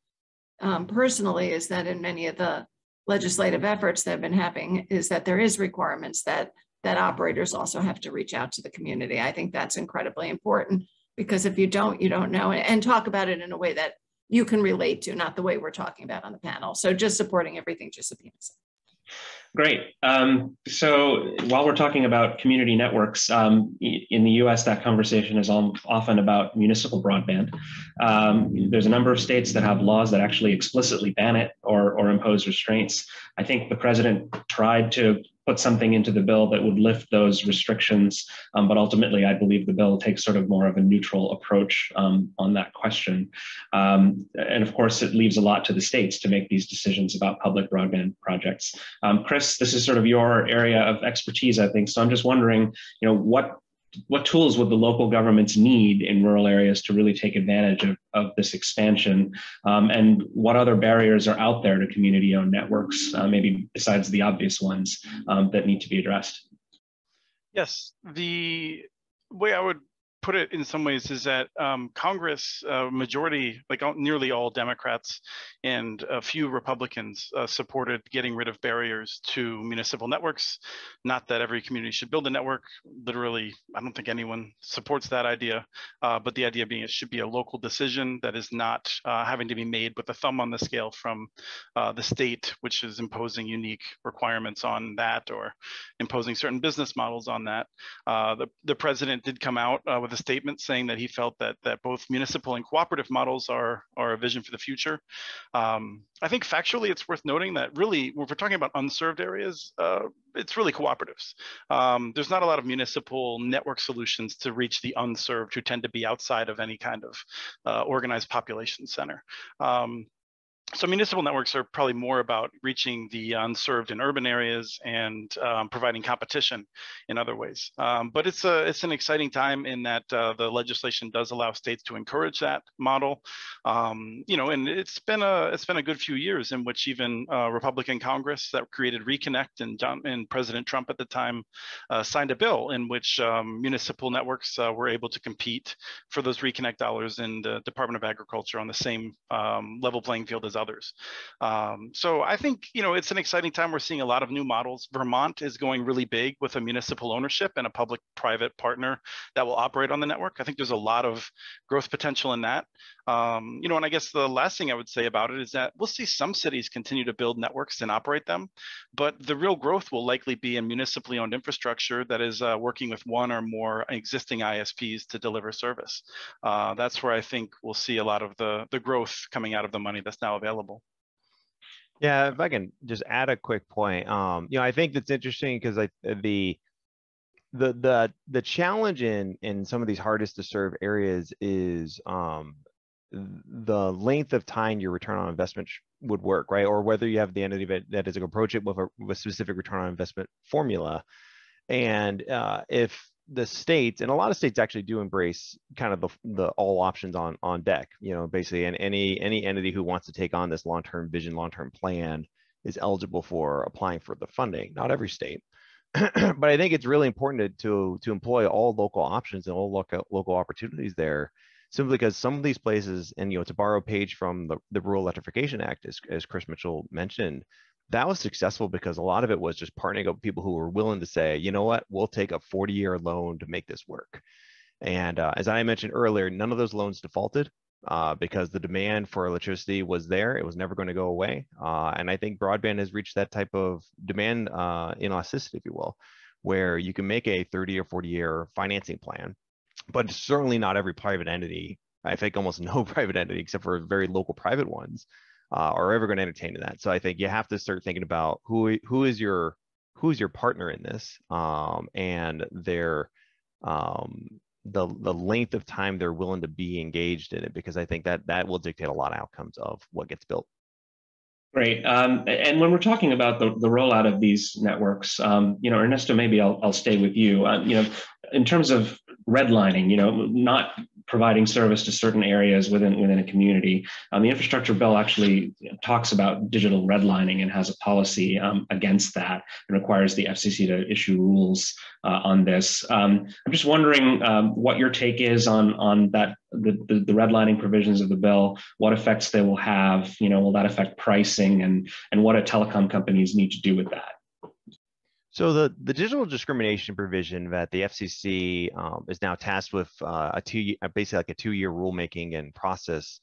personally is that in many of the legislative efforts that have been happening is that there is requirements that operators also have to reach out to the community. I think that's incredibly important, because if you don't know, and talk about it in a way that you can relate to, not the way we're talking about on the panel. So just supporting everything Giuseppina said. Great. So while we're talking about community networks, in the US, that conversation is often about municipal broadband. There's a number of states that have laws that actually explicitly ban it or impose restraints. I think the president tried to put something into the bill that would lift those restrictions, but ultimately I believe the bill takes sort of more of a neutral approach on that question. And of course, it leaves a lot to the states to make these decisions about public broadband projects. Chris, this is sort of your area of expertise, I think. So I'm just wondering, what tools would the local governments need in rural areas to really take advantage of this expansion? And what other barriers are out there to community-owned networks, maybe besides the obvious ones that need to be addressed? Yes, the way I would put it in some ways is that Congress, majority, like nearly all Democrats and a few Republicans supported getting rid of barriers to municipal networks. Not that every community should build a network. Literally, I don't think anyone supports that idea, but the idea being it should be a local decision that is not having to be made with a thumb on the scale from the state, which is imposing unique requirements on that or imposing certain business models on that. The president did come out with a statement saying that he felt that both municipal and cooperative models are a vision for the future. I think factually it's worth noting that really, if we're talking about unserved areas, it's really cooperatives. There's not a lot of municipal network solutions to reach the unserved who tend to be outside of any kind of organized population center. So municipal networks are probably more about reaching the unserved in urban areas and providing competition in other ways. But it's an exciting time in that the legislation does allow states to encourage that model. And it's been a good few years in which even Republican Congress that created Reconnect and President Trump at the time signed a bill in which municipal networks were able to compete for those Reconnect dollars in the Department of Agriculture on the same level playing field as others. So I think, it's an exciting time. We're seeing a lot of new models. Vermont is going really big with a municipal ownership and a public-private partner that will operate on the network. I think there's a lot of growth potential in that. And I guess the last thing I would say about it is that we'll see some cities continue to build networks and operate them, but the real growth will likely be in municipally owned infrastructure that is working with one or more existing ISPs to deliver service. That's where I think we'll see a lot of the growth coming out of the money that's now available. Yeah, if I can just add a quick point, I think that's interesting because the challenge in some of these hardest to serve areas is the length of time your return on investment would work, right? Or whether you have the entity that is going to approach it with a specific return on investment formula. And if the states, and a lot of states actually do embrace kind of the all options on deck, basically, and any entity who wants to take on this long-term vision, long-term plan is eligible for applying for the funding. Not every state. But I think it's really important to employ all local options and all local opportunities there, simply because some of these places, and to borrow a page from the Rural Electrification Act, as Chris Mitchell mentioned, that was successful because a lot of it was just partnering up with people who were willing to say, you know what, we'll take a 40-year loan to make this work. And as I mentioned earlier, none of those loans defaulted because the demand for electricity was there. It was never going to go away. And I think broadband has reached that type of demand inelasticity, if you will, where you can make a 30 or 40-year financing plan, but certainly not every private entity, I think almost no private entity except for very local private ones, are ever going to entertain that. So I think you have to start thinking about who is your partner in this, and their the length of time they're willing to be engaged in it, because I think that will dictate a lot of outcomes of what gets built. Great. And when we're talking about the rollout of these networks, Ernesto, maybe I'll stay with you. In terms of redlining, not providing service to certain areas within a community. The infrastructure bill actually talks about digital redlining and has a policy against that and requires the FCC to issue rules on this. I'm just wondering what your take is on that, the redlining provisions of the bill, what effects they will have, will that affect pricing, and what do telecom companies need to do with that? So the digital discrimination provision that the FCC is now tasked with basically like a 2-year rulemaking and process.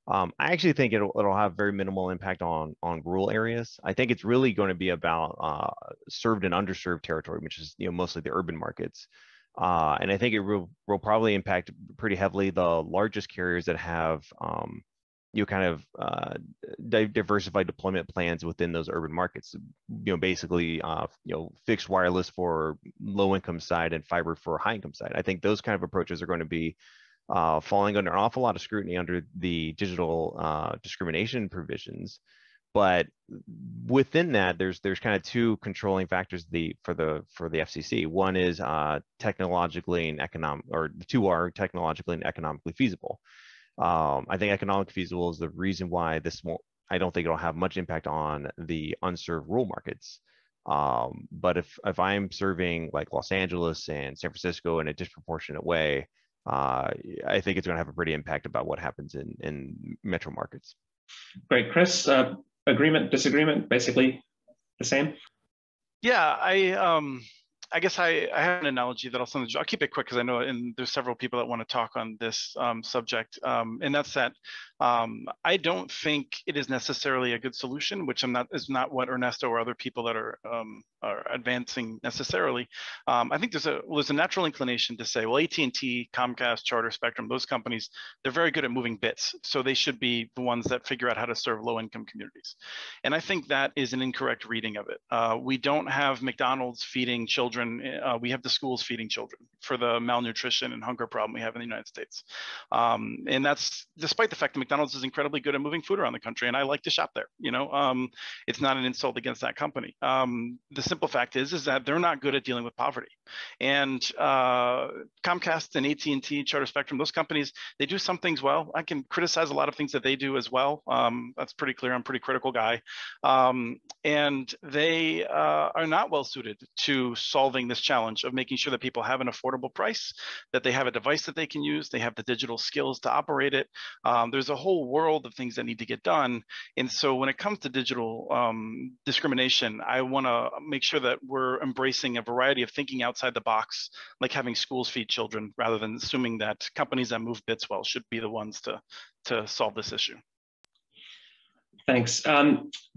I actually think it'll have very minimal impact on rural areas. I think it's really going to be about served and underserved territory, which is mostly the urban markets. And I think it will probably impact pretty heavily the largest carriers that have diversified deployment plans within those urban markets. Basically, fixed wireless for low income side and fiber for high income side. I think those kind of approaches are going to be falling under an awful lot of scrutiny under the digital discrimination provisions. But within that, there's kind of two controlling factors for the FCC. One is technologically and the two are technologically and economically feasible. I think economic feasible is the reason why I don't think it'll have much impact on the unserved rural markets. But if I'm serving like Los Angeles and San Francisco in a disproportionate way, I think it's going to have a pretty impact about what happens in metro markets. Great. Chris, agreement, disagreement, basically the same? Yeah, I guess I have an analogy that I'll keep it quick because I know there's several people that want to talk on this subject, and that's that I don't think it is necessarily a good solution, which is not what Ernesto or other people that are advancing necessarily. I think there's a natural inclination to say, well, AT&T, Comcast, Charter, Spectrum, those companies, they're very good at moving bits, so they should be the ones that figure out how to serve low-income communities. And I think that is an incorrect reading of it. We don't have McDonald's feeding children. We have the schools feeding children for the malnutrition and hunger problem we have in the United States. And that's despite the fact that McDonald's is incredibly good at moving food around the country, and I like to shop there. It's not an insult against that company. The simple fact is that they're not good at dealing with poverty. And Comcast and AT&T, Charter, Spectrum, those companies, they do some things well. I can criticize a lot of things that they do as well. That's pretty clear. I'm a pretty critical guy. And they are not well suited to solving this challenge of making sure that people have an affordable price, that they have a device that they can use, they have the digital skills to operate it. There's a whole world of things that need to get done. And so when it comes to digital discrimination, I want to make sure that we're embracing a variety of thinking outside the box, like having schools feed children, rather than assuming that companies that move bits well should be the ones to solve this issue. Thanks.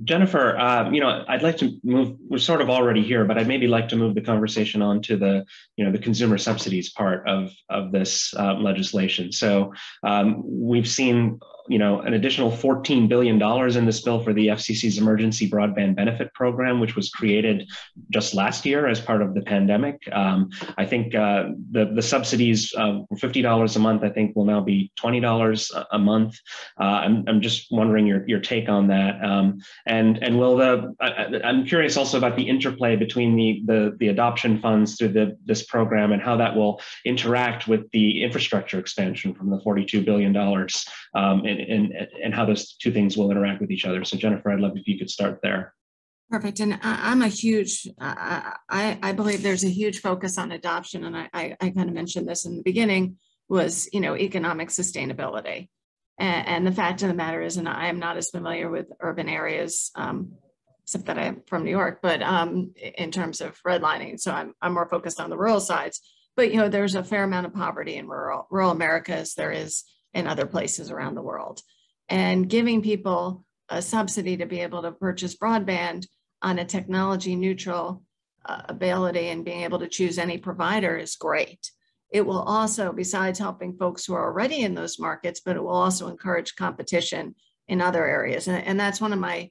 Jennifer, I'd like to move, we're sort of already here, but I'd maybe like to move the conversation on to the consumer subsidies part of this legislation. So we've seen, an additional $14 billion in this bill for the FCC's Emergency Broadband Benefit Program, which was created just last year as part of the pandemic. I think the subsidies were $50 a month, I think will now be $20 a month. I'm just wondering your take on that. And will I'm curious also about the interplay between the adoption funds through this program and how that will interact with the infrastructure expansion from the $42 billion and how those two things will interact with each other. So Jennifer, I'd love if you could start there. Perfect. And I'm a huge, I believe there's a huge focus on adoption. And I kind of mentioned this in the beginning was, economic sustainability. And the fact of the matter is, and I am not as familiar with urban areas, except that I'm from New York, but in terms of redlining, so I'm more focused on the rural sides. But there's a fair amount of poverty in rural America as there is in other places around the world. And giving people a subsidy to be able to purchase broadband on a technology neutral ability and being able to choose any provider is great. It will also, besides helping folks who are already in those markets, but it will also encourage competition in other areas. And that's one of my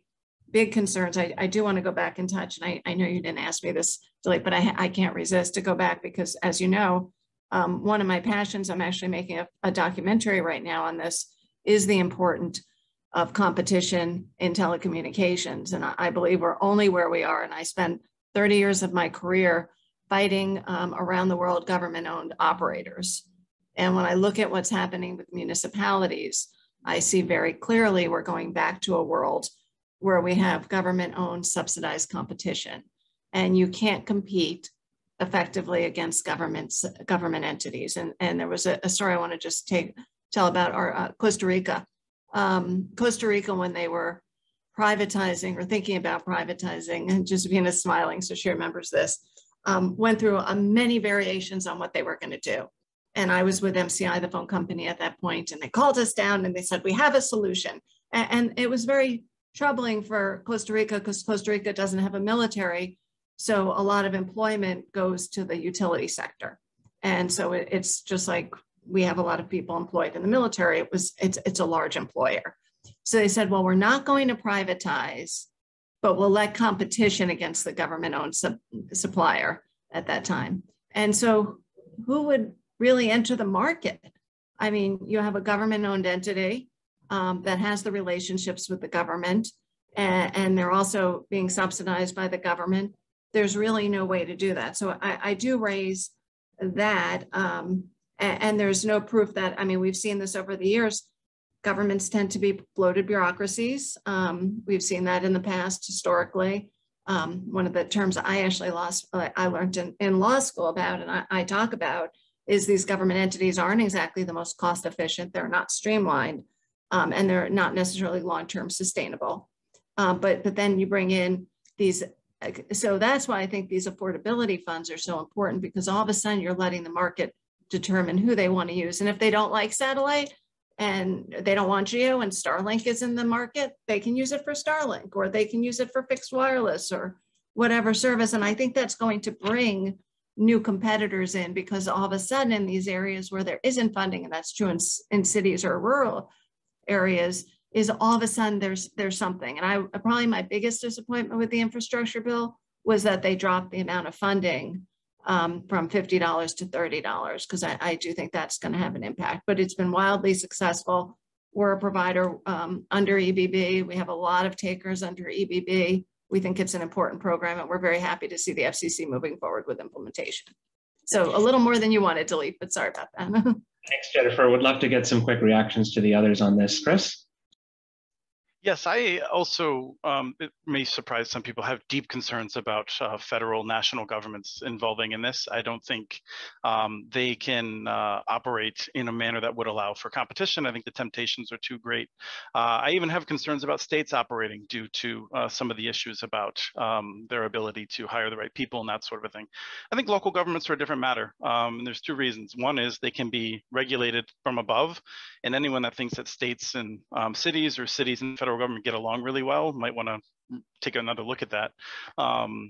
big concerns. I do want to go back and touch, and I know you didn't ask me this, but I can't resist to go back because, as you know, one of my passions, I'm actually making a documentary right now on this, is the importance of competition in telecommunications. And I believe we're only where we are. And I spent 30 years of my career fighting around the world government-owned operators. And when I look at what's happening with municipalities, I see very clearly we're going back to a world where we have government-owned subsidized competition, and you can't compete effectively against government entities. And there was a story I want to just tell about our Costa Rica. Costa Rica, when they were privatizing or thinking about privatizing, and Josefina is smiling, so she remembers this, went through many variations on what they were going to do. And I was with MCI, the phone company at that point, and they called us down and they said, we have a solution. And it was very troubling for Costa Rica because Costa Rica doesn't have a military. So a lot of employment goes to the utility sector. And so it's just like we have a lot of people employed in the military. It's a large employer. So they said, well, we're not going to privatize, but we'll let competition against the government-owned supplier at that time. And so who would really enter the market? I mean, you have a government-owned entity that has the relationships with the government, and they're also being subsidized by the government. There's really no way to do that. So I do raise that, and there's no proof that, I mean, we've seen this over the years. Governments tend to be bloated bureaucracies. We've seen that in the past historically. One of the terms I learned in law school about, and I talk about, is these government entities aren't exactly the most cost efficient. They're not streamlined, and they're not necessarily long-term sustainable. But then you bring in these, so that's why I think these affordability funds are so important, because all of a sudden you're letting the market determine who they want to use. And if they don't like satellite and they don't want Geo and Starlink is in the market, they can use it for Starlink, or they can use it for fixed wireless or whatever service. And I think that's going to bring new competitors in, because all of a sudden in these areas where there isn't funding, and that's true in cities or rural areas, is all of a sudden there's something. And probably my biggest disappointment with the infrastructure bill was that they dropped the amount of funding from $50 to $30, because I do think that's going to have an impact. But it's been wildly successful. We're a provider under EBB. We have a lot of takers under EBB. We think it's an important program, and we're very happy to see the FCC moving forward with implementation. So a little more than you wanted, Dilip, but sorry about that. Thanks, Jennifer. Would love to get some quick reactions to the others on this. Chris? Yes, I also, it may surprise some people, have deep concerns about federal national governments involving in this. I don't think they can operate in a manner that would allow for competition. I think the temptations are too great. I even have concerns about states operating due to some of the issues about their ability to hire the right people and that sort of a thing. I think local governments are a different matter. And there's two reasons. One is they can be regulated from above, and anyone that thinks that states and cities or cities and federal government get along really well might want to take another look at that.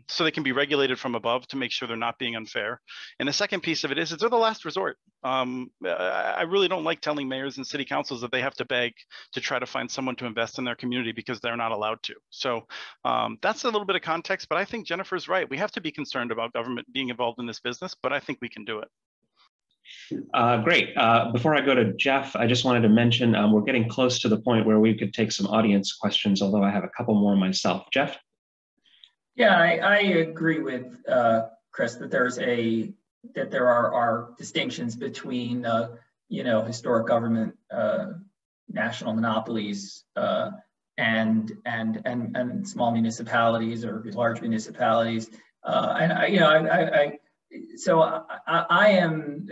So they can be regulated from above to make sure they're not being unfair. And the second piece of it is they're the last resort. I really don't like telling mayors and city councils that they have to beg to try to find someone to invest in their community because they're not allowed to. So that's a little bit of context, but I think Jennifer's right. We have to be concerned about government being involved in this business, but I think we can do it. Great. Before I go to Jeff, I just wanted to mention we're getting close to the point where we could take some audience questions, although I have a couple more myself. Jeff? Yeah, I agree with Chris that there are distinctions between historic government national monopolies and small municipalities or large municipalities. So I am,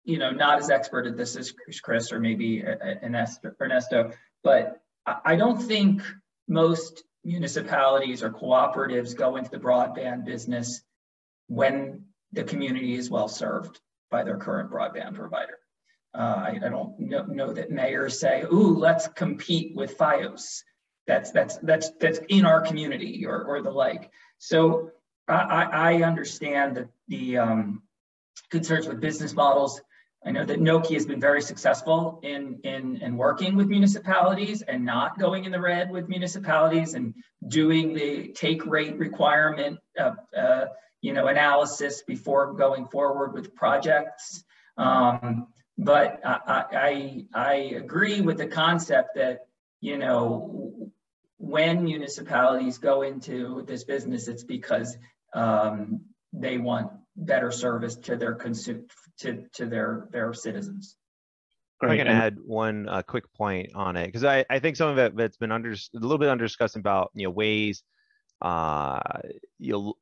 not as expert at this as Chris or maybe Ernesto, but I don't think most municipalities or cooperatives go into the broadband business when the community is well served by their current broadband provider. I don't know that mayors say, "Ooh, let's compete with FiOS." That's in our community or the like. So I understand the concerns with business models. I know that Nokia has been very successful in working with municipalities and not going in the red with municipalities and doing the take rate requirement analysis before going forward with projects. But I agree with the concept that when municipalities go into this business, it's because they want better service to their to their citizens. If I can add one quick point on it, because I think some of it that's been a little bit underdiscussed about ways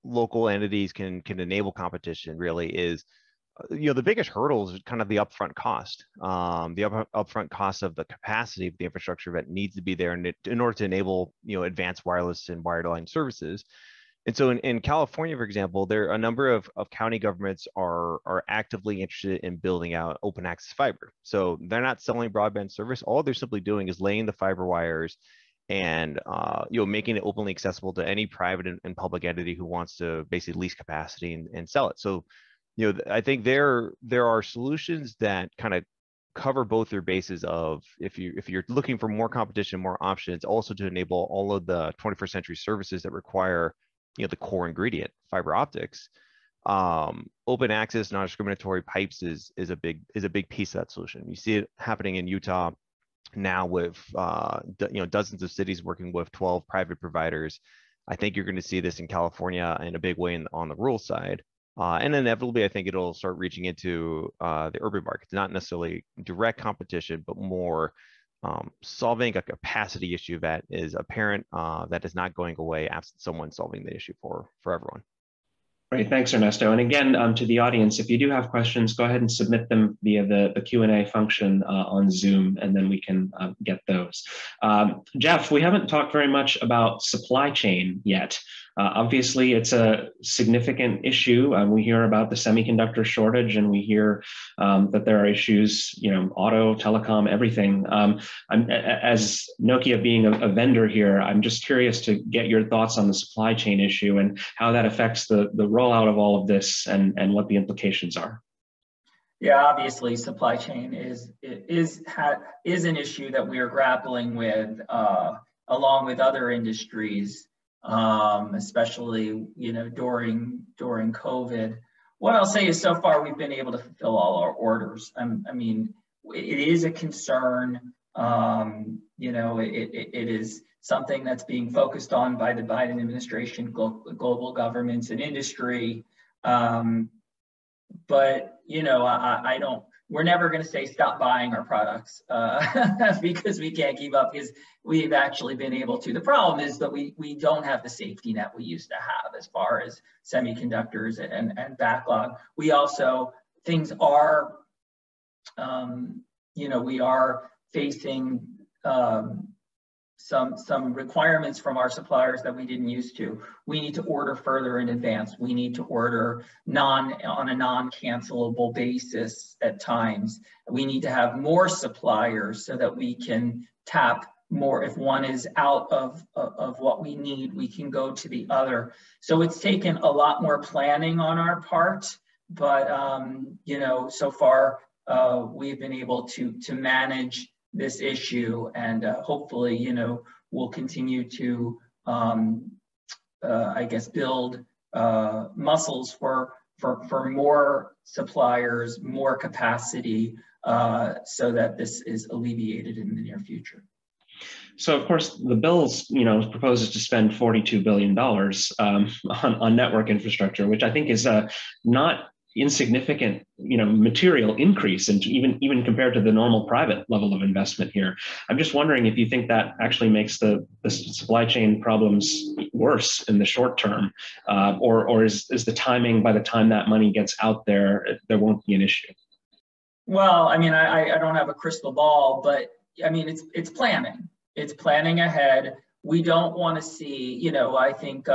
local entities can enable competition really is the biggest hurdle is kind of the upfront cost, upfront cost of the capacity of the infrastructure that needs to be there in order to enable advanced wireless and wireline services. And so in California, for example, there are a number of county governments are actively interested in building out open access fiber. So they're not selling broadband service. All they're simply doing is laying the fiber wires and making it openly accessible to any private and public entity who wants to basically lease capacity and sell it. So I think there are solutions that kind of cover both their bases of if you're looking for more competition, more options, also to enable all of the 21st century services that require the core ingredient, fiber optics. Open access, non-discriminatory pipes is a big piece of that solution. You see it happening in Utah now with dozens of cities working with 12 private providers. I think you're going to see this in California in a big way on the rural side. And inevitably, I think it'll start reaching into the urban markets, not necessarily direct competition, but more solving a capacity issue that is apparent that is not going away absent someone solving the issue for everyone. Great, thanks, Ernesto. And again, to the audience, if you do have questions, go ahead and submit them via the Q&A function on Zoom, and then we can get those. Jeff, we haven't talked very much about supply chain yet. Obviously, it's a significant issue. We hear about the semiconductor shortage, and we hear that there are issues, auto, telecom, everything. As Nokia being a vendor here, I'm just curious to get your thoughts on the supply chain issue and how that affects the rollout of all of this and what the implications are. Yeah, obviously, supply chain is an issue that we are grappling with, along with other industries. Especially, during COVID. What I'll say is so far we've been able to fulfill all our orders. I mean, it is a concern. It is something that's being focused on by the Biden administration, global governments and industry. But, we're never going to say stop buying our products because we can't keep up, because we've actually been able to. The problem is that we don't have the safety net we used to have as far as semiconductors and backlog. We also, things are, we are facing some requirements from our suppliers that we didn't used to. We need to order further in advance. We need to order on a non-cancelable basis at times. We need to have more suppliers so that we can tap more. If one is out of what we need, we can go to the other. So it's taken a lot more planning on our part, but so far we've been able to manage this issue, and hopefully, we'll continue to, build muscles for more suppliers, more capacity, so that this is alleviated in the near future. So, of course, the bills, proposes to spend $42 billion on network infrastructure, which I think is not insignificant, material increase, and even compared to the normal private level of investment here. I'm just wondering if you think that actually makes the supply chain problems worse in the short term, or is the timing, by the time that money gets out there won't be an issue? Well, I mean, I don't have a crystal ball, but I mean, it's planning. It's planning ahead. We don't want to see, I think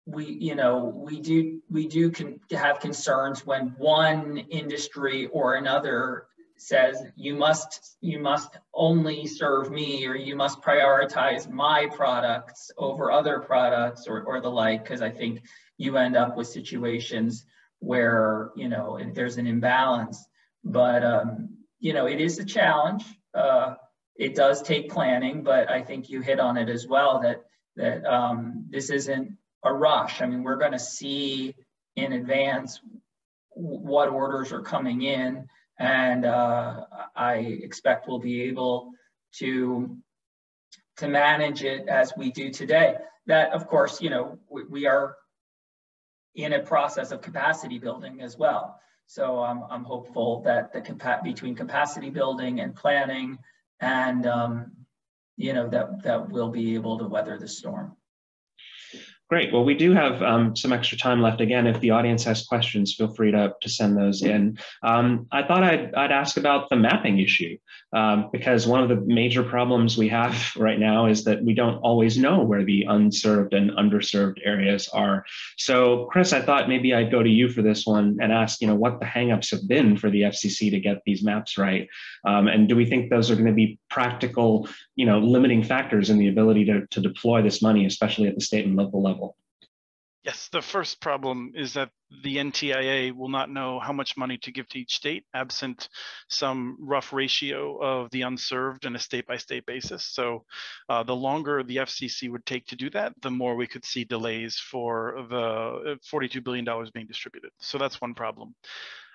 we do have concerns when one industry or another says you must only serve me, or you must prioritize my products over other products or the like, because I think you end up with situations where there's an imbalance. But it is a challenge. It does take planning, but I think you hit on it as well, that this isn't a rush. I mean, we're going to see in advance what orders are coming in, and I expect we'll be able to manage it as we do today. That, of course, we are in a process of capacity building as well. So I'm hopeful that between capacity building and planning, and that we'll be able to weather the storm. Great. Well, we do have some extra time left. Again, if the audience has questions, feel free to send those in. I thought I'd ask about the mapping issue, because one of the major problems we have right now is that we don't always know where the unserved and underserved areas are. So, Chris, I thought maybe I'd go to you for this one and ask, what the hangups have been for the FCC to get these maps right, and do we think those are going to be practical, limiting factors in the ability to deploy this money, especially at the state and local level? Yes, the first problem is that the NTIA will not know how much money to give to each state, absent some rough ratio of the unserved on a state-by-state basis. So the longer the FCC would take to do that, the more we could see delays for the $42 billion being distributed. So that's one problem.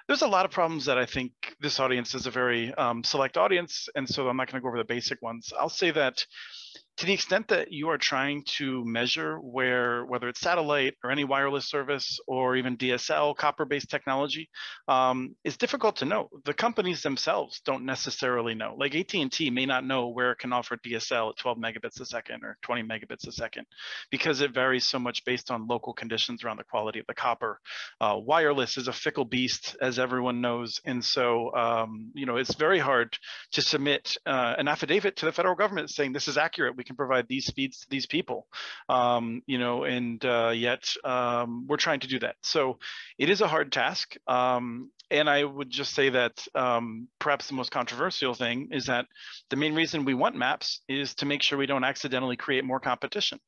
There's a lot of problems that I think this audience is a very select audience, and so I'm not going to go over the basic ones. I'll say that to the extent that you are trying to measure whether it's satellite or any wireless service or even DSL, copper-based technology, it's difficult to know. The companies themselves don't necessarily know. Like AT&T may not know where it can offer DSL at 12 megabits a second or 20 megabits a second, because it varies so much based on local conditions around the quality of the copper. Wireless is a fickle beast, as everyone knows. And so, it's very hard to submit an affidavit to the federal government saying this is accurate. We can provide these speeds to these people, yet we're trying to do that. So it is a hard task. And I would just say that perhaps the most controversial thing is that the main reason we want maps is to make sure we don't accidentally create more competition.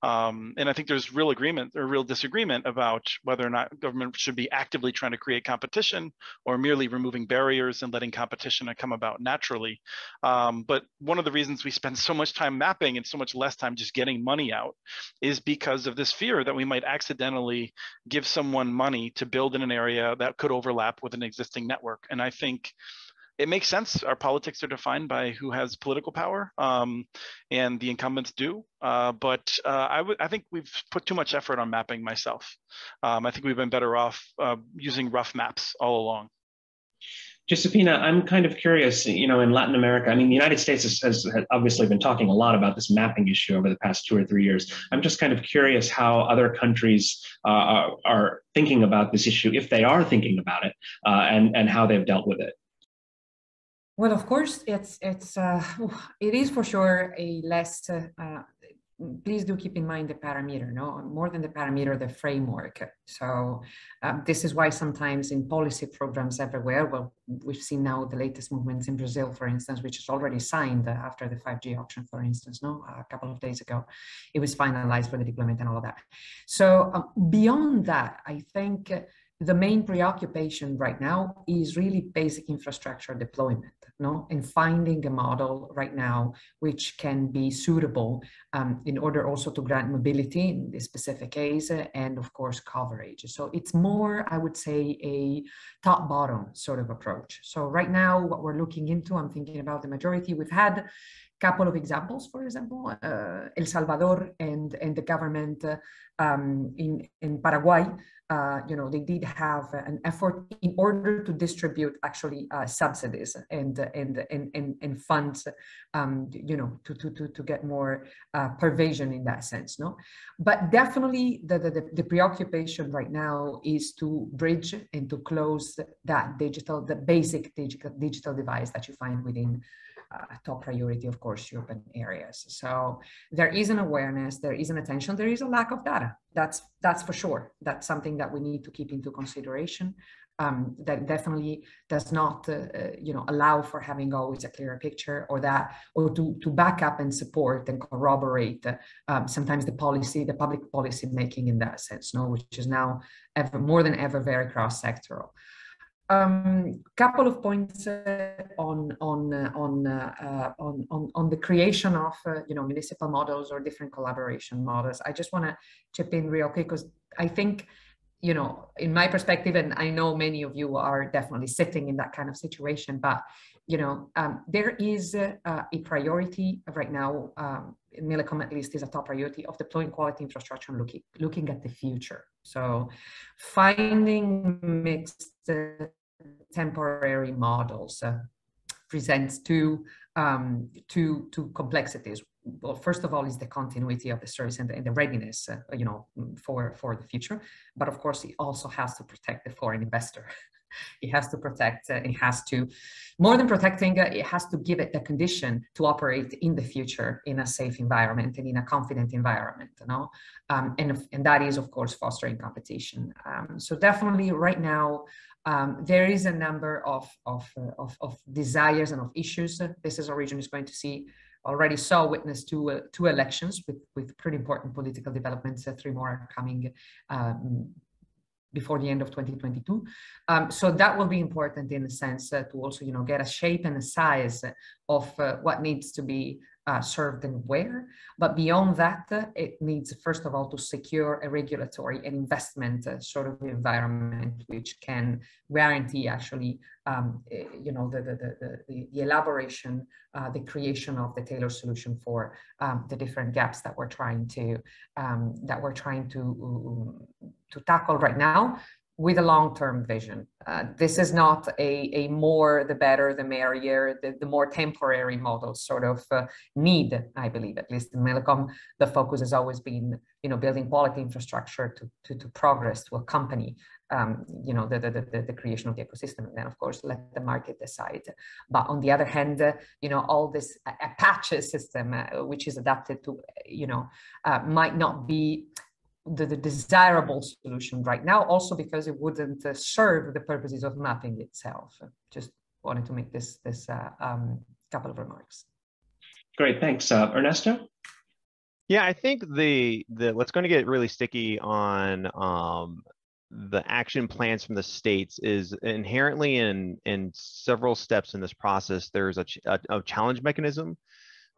And I think there's real agreement or real disagreement about whether or not government should be actively trying to create competition or merely removing barriers and letting competition come about naturally. But one of the reasons we spend so much time mapping and so much less time just getting money out is because of this fear that we might accidentally give someone money to build in an area that could overlap with an existing network. And I think it makes sense. Our politics are defined by who has political power, and the incumbents do. But I think we've put too much effort on mapping myself. I think we've been better off using rough maps all along. Josefina, I'm kind of curious, in Latin America, the United States has obviously been talking a lot about this mapping issue over the past 2 or 3 years. I'm just kind of curious how other countries are thinking about this issue, if they are thinking about it, and how they've dealt with it. Well, of course, it is for sure a less, please do keep in mind the parameter, more than the parameter, the framework. So this is why sometimes in policy programs everywhere, well, we've seen now the latest movements in Brazil, for instance, which is already signed after the 5G auction, for instance, a couple of days ago, it was finalized for the deployment and all of that. So beyond that, I think the main preoccupation right now is really basic infrastructure deployment, and finding a model right now which can be suitable in order also to grant mobility in this specific case, and of course coverage. So it's more, I would say, a top-bottom sort of approach. So right now, what we're looking into, I'm thinking about the majority. We've had couple of examples, for example, El Salvador and the government in Paraguay, they did have an effort in order to distribute actually subsidies and funds, to get more pervasion in that sense, But definitely the preoccupation right now is to bridge and to close that the basic digital device that you find within top priority, of course, urban areas. So there is an awareness, there is an attention, there is a lack of data. That's for sure. That's something that we need to keep into consideration. That definitely does not, allow for having always a clearer picture, or to back up and support and corroborate sometimes the public policy making in that sense, which is now more than ever very cross-sectoral. Couple of points on the creation of municipal models or different collaboration models. I just want to chip in real quick, because I think you know, in my perspective, and I know many of you are definitely sitting in that kind of situation, but, you know, there is a priority right now, in Millicom at least is a top priority of deploying quality infrastructure and looking at the future. So finding mixed temporary models presents two complexities. Well, first of all, is the continuity of the service and the readiness, you know, for the future. But of course, it also has to protect the foreign investor. It has to protect, it has to, more than protecting, it has to give it the condition to operate in the future in a safe environment and in a confident environment, you know? And that is, of course, fostering competition. So definitely right now, there is a number of desires and of issues this is our region is going to see. Already saw witness to two elections with pretty important political developments. 3 more are coming before the end of 2022. So that will be important in the sense to also, you know, get a shape and a size of what needs to be served and where. But beyond that, it needs, first of all, to secure a regulatory and investment sort of environment which can guarantee actually, you know, the elaboration, the creation of the tailored solution for the different gaps that we're trying to tackle right now, with a long-term vision. This is not a more, the better, the merrier, the more temporary model sort of need, I believe, at least in Millicom, the focus has always been, you know, building quality infrastructure to progress, to accompany, you know, the creation of the ecosystem, and then of course, let the market decide. But on the other hand, you know, all this Apache system, which is adapted to, you know, might not be the desirable solution right now, also because it wouldn't serve the purposes of mapping itself. Just wanted to make this couple of remarks. Great, thanks. Ernesto? Yeah, I think the what's going to get really sticky on the action plans from the states is inherently in several steps in this process. There's a challenge mechanism.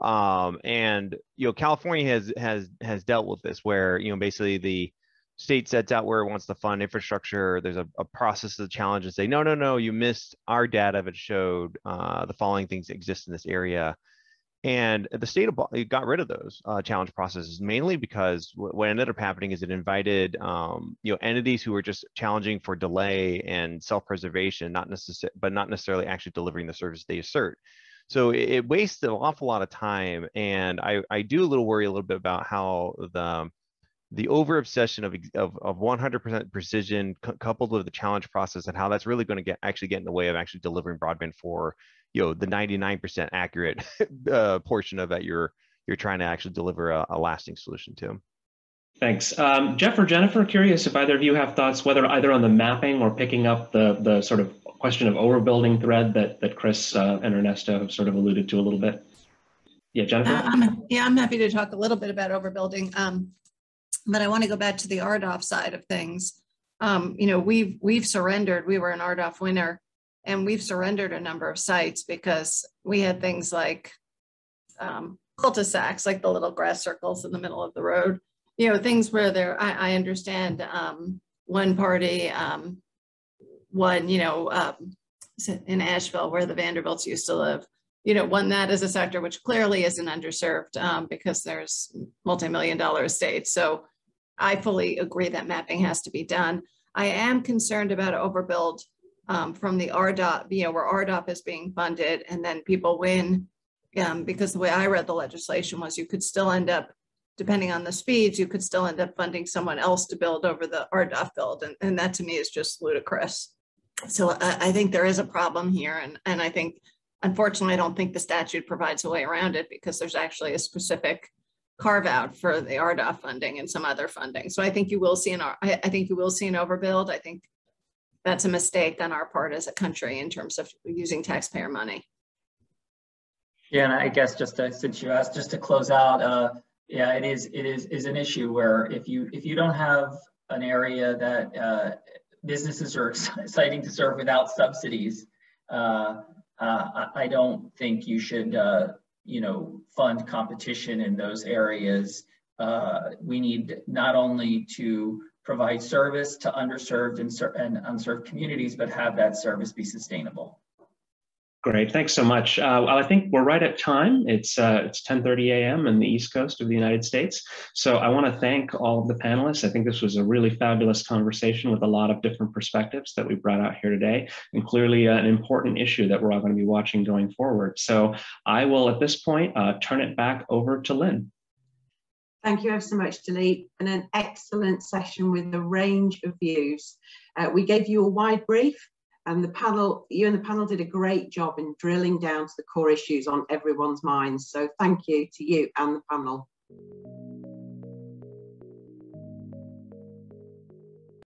And you know, California has dealt with this, where, you know, basically the state sets out where it wants to fund infrastructure. There's a process of the challenge and say, no, you missed our data that showed the following things exist in this area. And the state got rid of those challenge processes, mainly because what ended up happening is it invited you know, entities who were just challenging for delay and self-preservation, but not necessarily actually delivering the service they assert. So it wasted an awful lot of time, and I do worry a little bit about how the over obsession of 100% precision coupled with the challenge process, and how that's really going to actually get in the way of actually delivering broadband for, you know, the 99% accurate portion of that you're trying to actually deliver a lasting solution to. Thanks. Jeff or Jennifer, curious if either of you have thoughts, whether either on the mapping or picking up the sort of question of overbuilding thread that Chris and Ernesto have sort of alluded to a little bit. Yeah, Jennifer? I'm happy to talk a little bit about overbuilding, but I want to go back to the RDOF side of things. You know, we've surrendered. We were an RDOF winner, and we've surrendered a number of sites because we had things like cul-de-sacs, like the little grass circles in the middle of the road. You know, things where I understand one party won, you know, in Asheville where the Vanderbilts used to live, you know, won that as a sector, which clearly isn't underserved because there's multi-million-dollar estates. So I fully agree that mapping has to be done. I am concerned about overbuild from the RDOF, you know, where RDOF is being funded and then people win because the way I read the legislation was you could still end up, depending on the speeds, you could still end up funding someone else to build over the RDOF build. And that to me is just ludicrous. So I think there is a problem here. And I think, unfortunately, I don't think the statute provides a way around it because there's actually a specific carve out for the RDOF funding and some other funding. So I think you will see an overbuild. I think that's a mistake on our part as a country in terms of using taxpayer money. Yeah, and I guess since you asked, just to close out, yeah, it is an issue where if you don't have an area that businesses are exciting to serve without subsidies, I don't think you should you know, fund competition in those areas. We need not only to provide service to underserved and unserved communities, but have that service be sustainable. Great, thanks so much. I think we're right at time. It's 10:30 a.m. in the East Coast of the United States. So I want to thank all of the panelists. I think this was a really fabulous conversation with a lot of different perspectives that we brought out here today, and clearly an important issue that we're all going to be watching going forward. So I will, at this point, turn it back over to Lynn. Thank you ever so much, Dilip, and an excellent session with a range of views. We gave you a wide brief, and you and the panel did a great job in drilling down to the core issues on everyone's minds. So thank you to you and the panel.